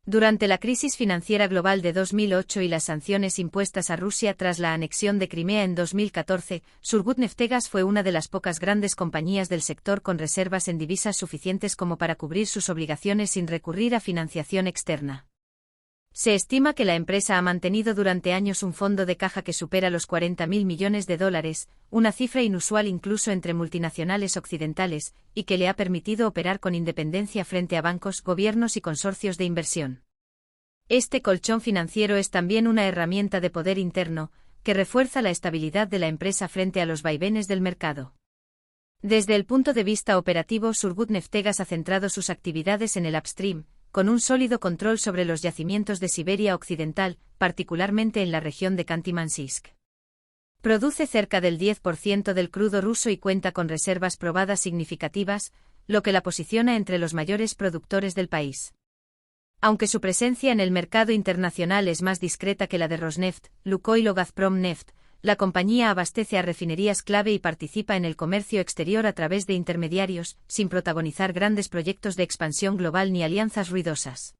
Durante la crisis financiera global de 2008 y las sanciones impuestas a Rusia tras la anexión de Crimea en 2014, Surgutneftegas fue una de las pocas grandes compañías del sector con reservas en divisas suficientes como para cubrir sus obligaciones sin recurrir a financiación externa. Se estima que la empresa ha mantenido durante años un fondo de caja que supera los $40.000 millones, una cifra inusual incluso entre multinacionales occidentales, y que le ha permitido operar con independencia frente a bancos, gobiernos y consorcios de inversión. Este colchón financiero es también una herramienta de poder interno, que refuerza la estabilidad de la empresa frente a los vaivenes del mercado. Desde el punto de vista operativo, Surgutneftegas ha centrado sus actividades en el upstream, con un sólido control sobre los yacimientos de Siberia Occidental, particularmente en la región de Khanty-Mansisk. Produce cerca del 10% del crudo ruso y cuenta con reservas probadas significativas, lo que la posiciona entre los mayores productores del país. Aunque su presencia en el mercado internacional es más discreta que la de Rosneft, Lukoil o Gazprom Neft, la compañía abastece a refinerías clave y participa en el comercio exterior a través de intermediarios, sin protagonizar grandes proyectos de expansión global ni alianzas ruidosas.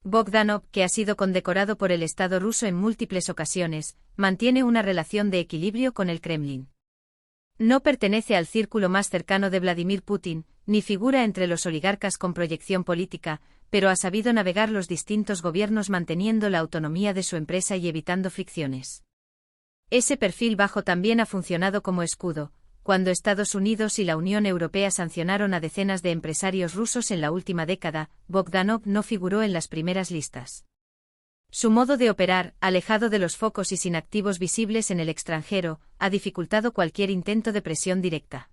Bogdanov, que ha sido condecorado por el Estado ruso en múltiples ocasiones, mantiene una relación de equilibrio con el Kremlin. No pertenece al círculo más cercano de Vladimir Putin, ni figura entre los oligarcas con proyección política, pero ha sabido navegar los distintos gobiernos manteniendo la autonomía de su empresa y evitando fricciones. Ese perfil bajo también ha funcionado como escudo. Cuando Estados Unidos y la Unión Europea sancionaron a decenas de empresarios rusos en la última década, Bogdanov no figuró en las primeras listas. Su modo de operar, alejado de los focos y sin activos visibles en el extranjero, ha dificultado cualquier intento de presión directa.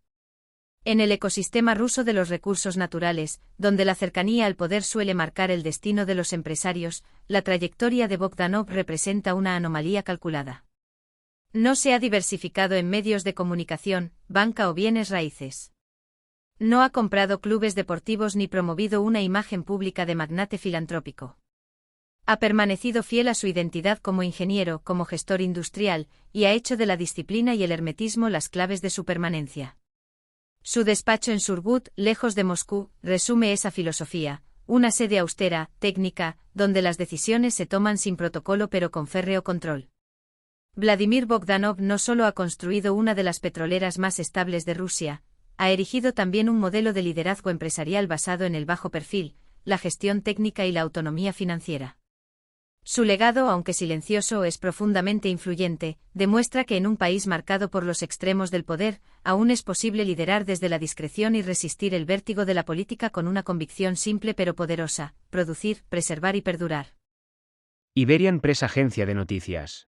En el ecosistema ruso de los recursos naturales, donde la cercanía al poder suele marcar el destino de los empresarios, la trayectoria de Bogdanov representa una anomalía calculada. No se ha diversificado en medios de comunicación, banca o bienes raíces. No ha comprado clubes deportivos ni promovido una imagen pública de magnate filantrópico. Ha permanecido fiel a su identidad como ingeniero, como gestor industrial, y ha hecho de la disciplina y el hermetismo las claves de su permanencia. Su despacho en Surgut, lejos de Moscú, resume esa filosofía, una sede austera, técnica, donde las decisiones se toman sin protocolo pero con férreo control. Vladimir Bogdanov no solo ha construido una de las petroleras más estables de Rusia, ha erigido también un modelo de liderazgo empresarial basado en el bajo perfil, la gestión técnica y la autonomía financiera. Su legado, aunque silencioso, es profundamente influyente, demuestra que en un país marcado por los extremos del poder, aún es posible liderar desde la discreción y resistir el vértigo de la política con una convicción simple pero poderosa: producir, preservar y perdurar. Iberian Press Agencia de Noticias.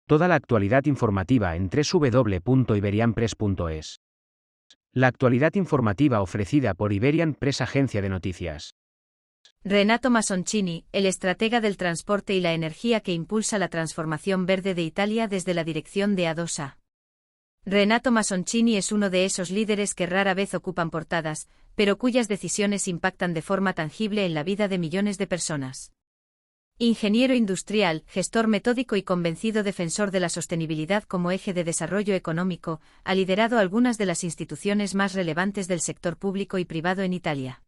Toda la actualidad informativa en www.iberianpress.es. La actualidad informativa ofrecida por Iberian Press Agencia de Noticias. Renato Masoncini, el estratega del transporte y la energía que impulsa la transformación verde de Italia desde la dirección de A2A. Renato Masoncini es uno de esos líderes que rara vez ocupan portadas, pero cuyas decisiones impactan de forma tangible en la vida de millones de personas. Ingeniero industrial, gestor metódico y convencido defensor de la sostenibilidad como eje de desarrollo económico, ha liderado algunas de las instituciones más relevantes del sector público y privado en Italia.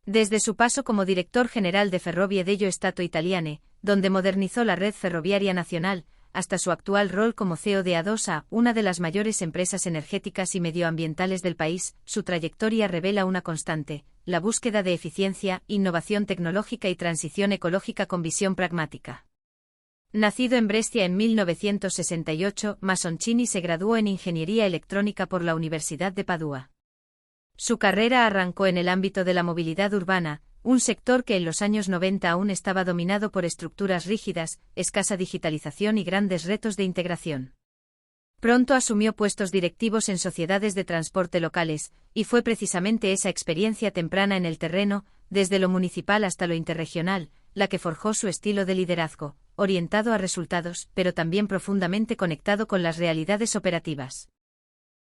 Desde su paso como director general de Ferrovie dello Stato Italiane, donde modernizó la red ferroviaria nacional, hasta su actual rol como CEO de A2A, una de las mayores empresas energéticas y medioambientales del país, su trayectoria revela una constante: la búsqueda de eficiencia, innovación tecnológica y transición ecológica con visión pragmática. Nacido en Brescia en 1968, Masoncini se graduó en Ingeniería Electrónica por la Universidad de Padua. Su carrera arrancó en el ámbito de la movilidad urbana, un sector que en los años 90 aún estaba dominado por estructuras rígidas, escasa digitalización y grandes retos de integración. Pronto asumió puestos directivos en sociedades de transporte locales, y fue precisamente esa experiencia temprana en el terreno, desde lo municipal hasta lo interregional, la que forjó su estilo de liderazgo, orientado a resultados, pero también profundamente conectado con las realidades operativas.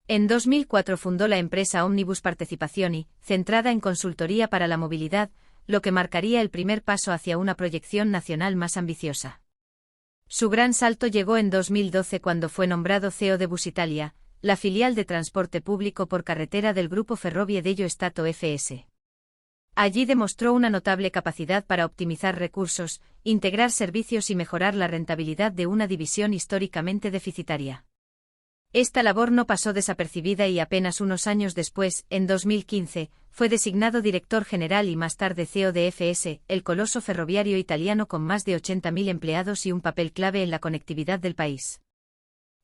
En 2004 fundó la empresa Omnibus Partecipazioni, centrada en consultoría para la movilidad, lo que marcaría el primer paso hacia una proyección nacional más ambiciosa. Su gran salto llegó en 2012 cuando fue nombrado CEO de Busitalia, la filial de transporte público por carretera del grupo Ferrovie dello Stato FS. Allí demostró una notable capacidad para optimizar recursos, integrar servicios y mejorar la rentabilidad de una división históricamente deficitaria. Esta labor no pasó desapercibida y apenas unos años después, en 2015, fue designado director general y más tarde CEO de FS, el coloso ferroviario italiano con más de 80.000 empleados y un papel clave en la conectividad del país.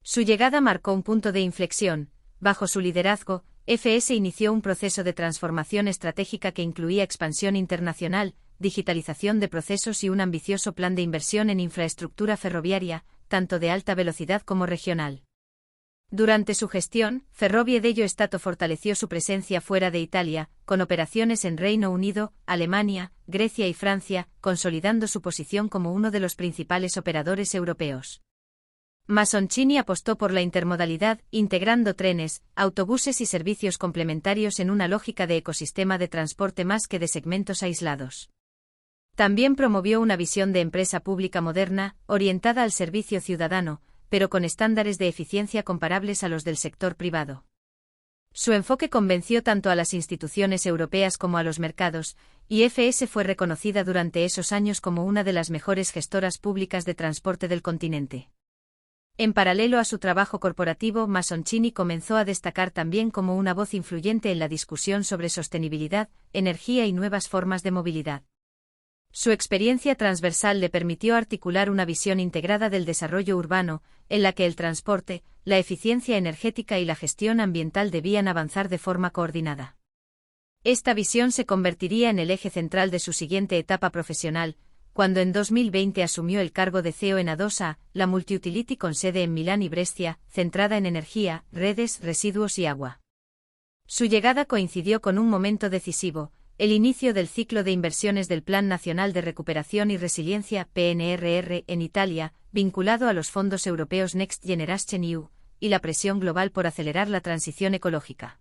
Su llegada marcó un punto de inflexión. Bajo su liderazgo, FS inició un proceso de transformación estratégica que incluía expansión internacional, digitalización de procesos y un ambicioso plan de inversión en infraestructura ferroviaria, tanto de alta velocidad como regional. Durante su gestión, Ferrovie dello Stato fortaleció su presencia fuera de Italia, con operaciones en Reino Unido, Alemania, Grecia y Francia, consolidando su posición como uno de los principales operadores europeos. Masoncini apostó por la intermodalidad, integrando trenes, autobuses y servicios complementarios en una lógica de ecosistema de transporte más que de segmentos aislados. También promovió una visión de empresa pública moderna, orientada al servicio ciudadano, pero con estándares de eficiencia comparables a los del sector privado. Su enfoque convenció tanto a las instituciones europeas como a los mercados, y FS fue reconocida durante esos años como una de las mejores gestoras públicas de transporte del continente. En paralelo a su trabajo corporativo, Masoncini comenzó a destacar también como una voz influyente en la discusión sobre sostenibilidad, energía y nuevas formas de movilidad. Su experiencia transversal le permitió articular una visión integrada del desarrollo urbano, en la que el transporte, la eficiencia energética y la gestión ambiental debían avanzar de forma coordinada. Esta visión se convertiría en el eje central de su siguiente etapa profesional, cuando en 2020 asumió el cargo de CEO en Adosa, la multiutility con sede en Milán y Brescia, centrada en energía, redes, residuos y agua. Su llegada coincidió con un momento decisivo, el inicio del ciclo de inversiones del Plan Nacional de Recuperación y Resiliencia (PNRR) en Italia, vinculado a los fondos europeos Next Generation EU, y la presión global por acelerar la transición ecológica.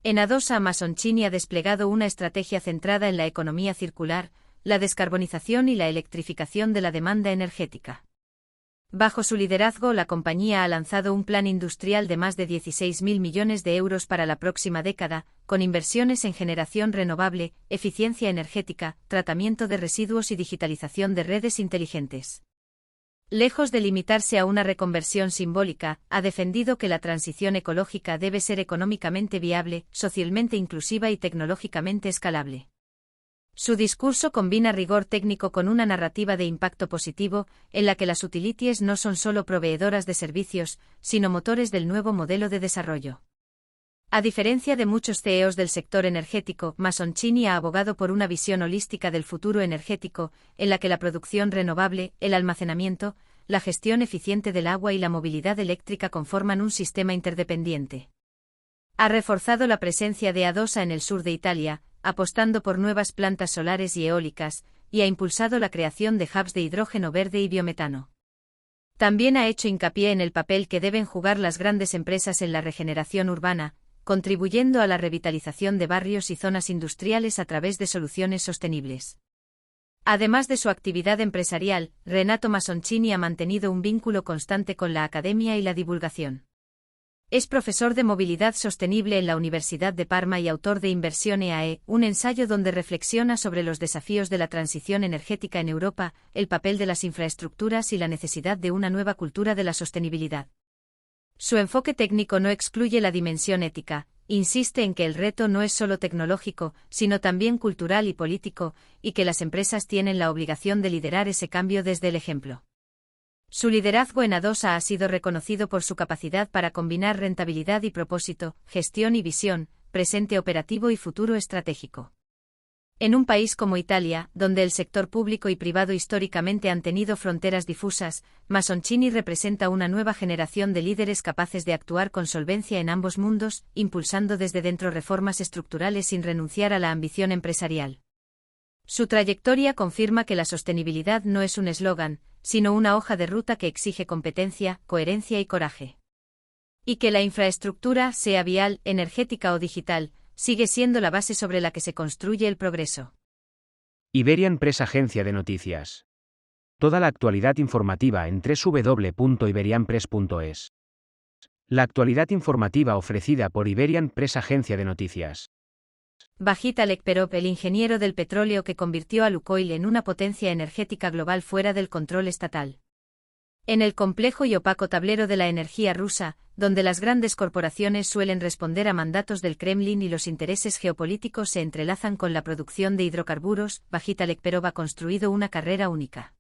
En Adosa, Masoncini ha desplegado una estrategia centrada en la economía circular, la descarbonización y la electrificación de la demanda energética. Bajo su liderazgo, la compañía ha lanzado un plan industrial de más de 16.000 millones de euros para la próxima década, con inversiones en generación renovable, eficiencia energética, tratamiento de residuos y digitalización de redes inteligentes. Lejos de limitarse a una reconversión simbólica, ha defendido que la transición ecológica debe ser económicamente viable, socialmente inclusiva y tecnológicamente escalable. Su discurso combina rigor técnico con una narrativa de impacto positivo, en la que las utilities no son solo proveedoras de servicios, sino motores del nuevo modelo de desarrollo. A diferencia de muchos CEOs del sector energético, Masoncini ha abogado por una visión holística del futuro energético, en la que la producción renovable, el almacenamiento, la gestión eficiente del agua y la movilidad eléctrica conforman un sistema interdependiente. Ha reforzado la presencia de Adosa en el sur de Italia, apostando por nuevas plantas solares y eólicas, y ha impulsado la creación de hubs de hidrógeno verde y biometano. También ha hecho hincapié en el papel que deben jugar las grandes empresas en la regeneración urbana, contribuyendo a la revitalización de barrios y zonas industriales a través de soluciones sostenibles. Además de su actividad empresarial, Renato Masoncini ha mantenido un vínculo constante con la academia y la divulgación. Es profesor de movilidad sostenible en la Universidad de Parma y autor de Inversión EAE, un ensayo donde reflexiona sobre los desafíos de la transición energética en Europa, el papel de las infraestructuras y la necesidad de una nueva cultura de la sostenibilidad. Su enfoque técnico no excluye la dimensión ética, insiste en que el reto no es solo tecnológico, sino también cultural y político, y que las empresas tienen la obligación de liderar ese cambio desde el ejemplo. Su liderazgo en Adosa ha sido reconocido por su capacidad para combinar rentabilidad y propósito, gestión y visión, presente operativo y futuro estratégico. En un país como Italia, donde el sector público y privado históricamente han tenido fronteras difusas, Masoncini representa una nueva generación de líderes capaces de actuar con solvencia en ambos mundos, impulsando desde dentro reformas estructurales sin renunciar a la ambición empresarial. Su trayectoria confirma que la sostenibilidad no es un eslogan, sino una hoja de ruta que exige competencia, coherencia y coraje. Y que la infraestructura, sea vial, energética o digital, sigue siendo la base sobre la que se construye el progreso. Iberian Press Agencia de Noticias. Toda la actualidad informativa en www.iberianpress.es. La actualidad informativa ofrecida por Iberian Press Agencia de Noticias. Vahid Alekperov, el ingeniero del petróleo que convirtió a Lukoil en una potencia energética global fuera del control estatal. En el complejo y opaco tablero de la energía rusa, donde las grandes corporaciones suelen responder a mandatos del Kremlin y los intereses geopolíticos se entrelazan con la producción de hidrocarburos, Vahid Alekperov ha construido una carrera única.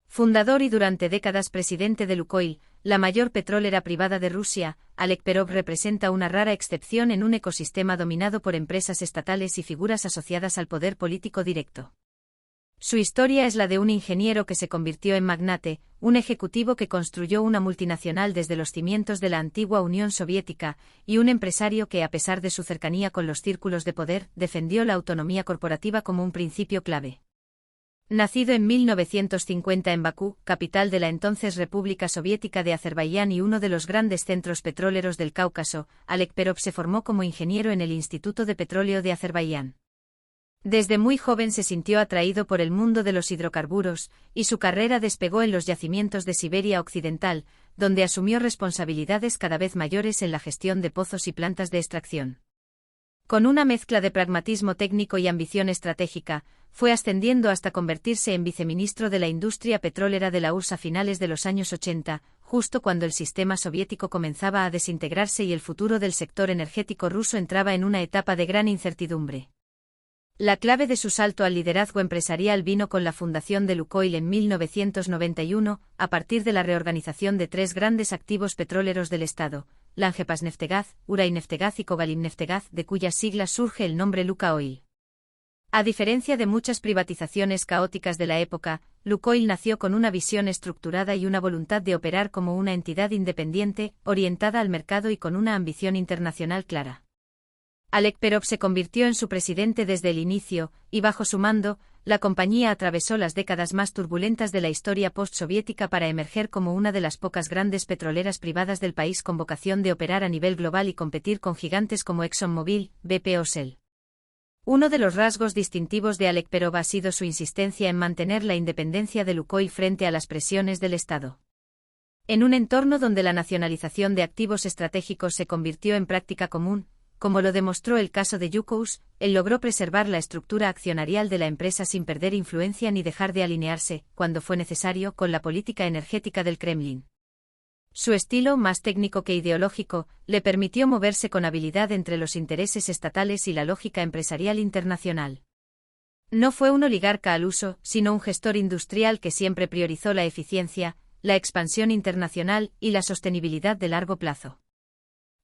Fundador y durante décadas presidente de Lukoil, la mayor petrolera privada de Rusia, Alekperov representa una rara excepción en un ecosistema dominado por empresas estatales y figuras asociadas al poder político directo. Su historia es la de un ingeniero que se convirtió en magnate, un ejecutivo que construyó una multinacional desde los cimientos de la antigua Unión Soviética, y un empresario que, a pesar de su cercanía con los círculos de poder, defendió la autonomía corporativa como un principio clave. Nacido en 1950 en Bakú, capital de la entonces República Soviética de Azerbaiyán y uno de los grandes centros petroleros del Cáucaso, Alekperov se formó como ingeniero en el Instituto de Petróleo de Azerbaiyán. Desde muy joven se sintió atraído por el mundo de los hidrocarburos, y su carrera despegó en los yacimientos de Siberia Occidental, donde asumió responsabilidades cada vez mayores en la gestión de pozos y plantas de extracción. Con una mezcla de pragmatismo técnico y ambición estratégica, fue ascendiendo hasta convertirse en viceministro de la industria petrolera de la URSS a finales de los años 80, justo cuando el sistema soviético comenzaba a desintegrarse y el futuro del sector energético ruso entraba en una etapa de gran incertidumbre. La clave de su salto al liderazgo empresarial vino con la fundación de Lukoil en 1991, a partir de la reorganización de tres grandes activos petroleros del Estado, Langepasneftegaz, Urayneftegaz y Kogalimneftegaz, de cuyas siglas surge el nombre Lukoil. A diferencia de muchas privatizaciones caóticas de la época, Lukoil nació con una visión estructurada y una voluntad de operar como una entidad independiente, orientada al mercado y con una ambición internacional clara. Alekperov se convirtió en su presidente desde el inicio, y bajo su mando, la compañía atravesó las décadas más turbulentas de la historia postsoviética para emerger como una de las pocas grandes petroleras privadas del país con vocación de operar a nivel global y competir con gigantes como ExxonMobil, BP o Shell. Uno de los rasgos distintivos de Alekperov ha sido su insistencia en mantener la independencia de Lukoil frente a las presiones del Estado. En un entorno donde la nacionalización de activos estratégicos se convirtió en práctica común, como lo demostró el caso de Yukos, él logró preservar la estructura accionarial de la empresa sin perder influencia ni dejar de alinearse, cuando fue necesario, con la política energética del Kremlin. Su estilo, más técnico que ideológico, le permitió moverse con habilidad entre los intereses estatales y la lógica empresarial internacional. No fue un oligarca al uso, sino un gestor industrial que siempre priorizó la eficiencia, la expansión internacional y la sostenibilidad de largo plazo.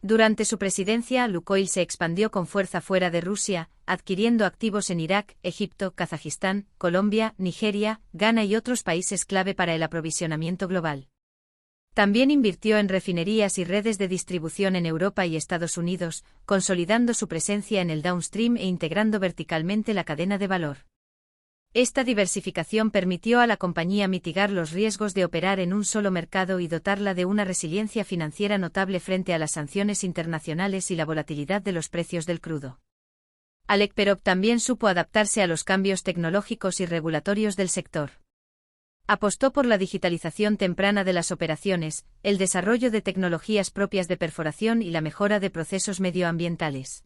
Durante su presidencia, Lukoil se expandió con fuerza fuera de Rusia, adquiriendo activos en Irak, Egipto, Kazajistán, Colombia, Nigeria, Ghana y otros países clave para el aprovisionamiento global. También invirtió en refinerías y redes de distribución en Europa y Estados Unidos, consolidando su presencia en el downstream e integrando verticalmente la cadena de valor. Esta diversificación permitió a la compañía mitigar los riesgos de operar en un solo mercado y dotarla de una resiliencia financiera notable frente a las sanciones internacionales y la volatilidad de los precios del crudo. Alekperov también supo adaptarse a los cambios tecnológicos y regulatorios del sector. Apostó por la digitalización temprana de las operaciones, el desarrollo de tecnologías propias de perforación y la mejora de procesos medioambientales.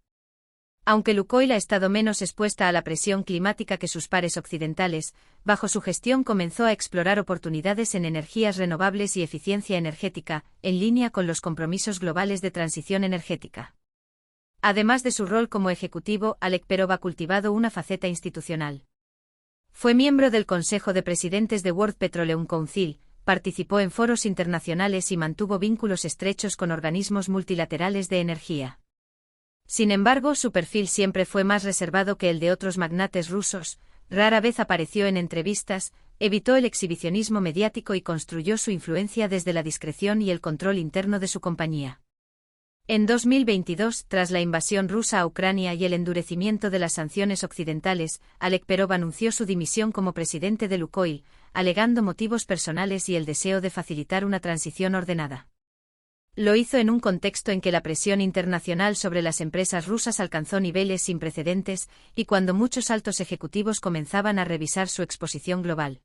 Aunque Lukoil ha estado menos expuesta a la presión climática que sus pares occidentales, bajo su gestión comenzó a explorar oportunidades en energías renovables y eficiencia energética, en línea con los compromisos globales de transición energética. Además de su rol como ejecutivo, Alekperov ha cultivado una faceta institucional. Fue miembro del Consejo de Presidentes de World Petroleum Council, participó en foros internacionales y mantuvo vínculos estrechos con organismos multilaterales de energía. Sin embargo, su perfil siempre fue más reservado que el de otros magnates rusos, rara vez apareció en entrevistas, evitó el exhibicionismo mediático y construyó su influencia desde la discreción y el control interno de su compañía. En 2022, tras la invasión rusa a Ucrania y el endurecimiento de las sanciones occidentales, Alek Perov anunció su dimisión como presidente de Lukoil, alegando motivos personales y el deseo de facilitar una transición ordenada. Lo hizo en un contexto en que la presión internacional sobre las empresas rusas alcanzó niveles sin precedentes y cuando muchos altos ejecutivos comenzaban a revisar su exposición global.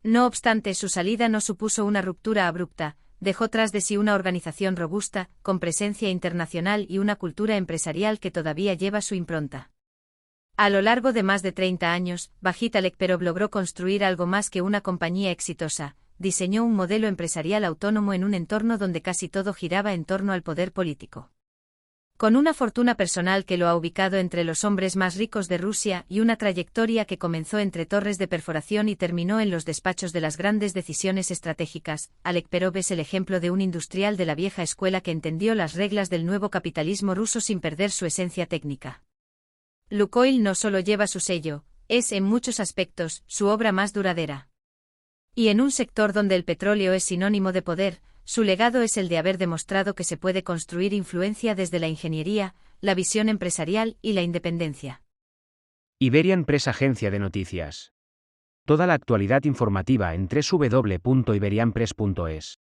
No obstante, su salida no supuso una ruptura abrupta. Dejó tras de sí una organización robusta, con presencia internacional y una cultura empresarial que todavía lleva su impronta. A lo largo de más de 30 años, Vagit Alek Perov logró construir algo más que una compañía exitosa, diseñó un modelo empresarial autónomo en un entorno donde casi todo giraba en torno al poder político. Con una fortuna personal que lo ha ubicado entre los hombres más ricos de Rusia y una trayectoria que comenzó entre torres de perforación y terminó en los despachos de las grandes decisiones estratégicas, Alek Perov es el ejemplo de un industrial de la vieja escuela que entendió las reglas del nuevo capitalismo ruso sin perder su esencia técnica. Lukoil no solo lleva su sello, es en muchos aspectos su obra más duradera. Y en un sector donde el petróleo es sinónimo de poder, su legado es el de haber demostrado que se puede construir influencia desde la ingeniería, la visión empresarial y la independencia. Iberian Press, agencia de noticias. Toda la actualidad informativa en www.iberianpress.es.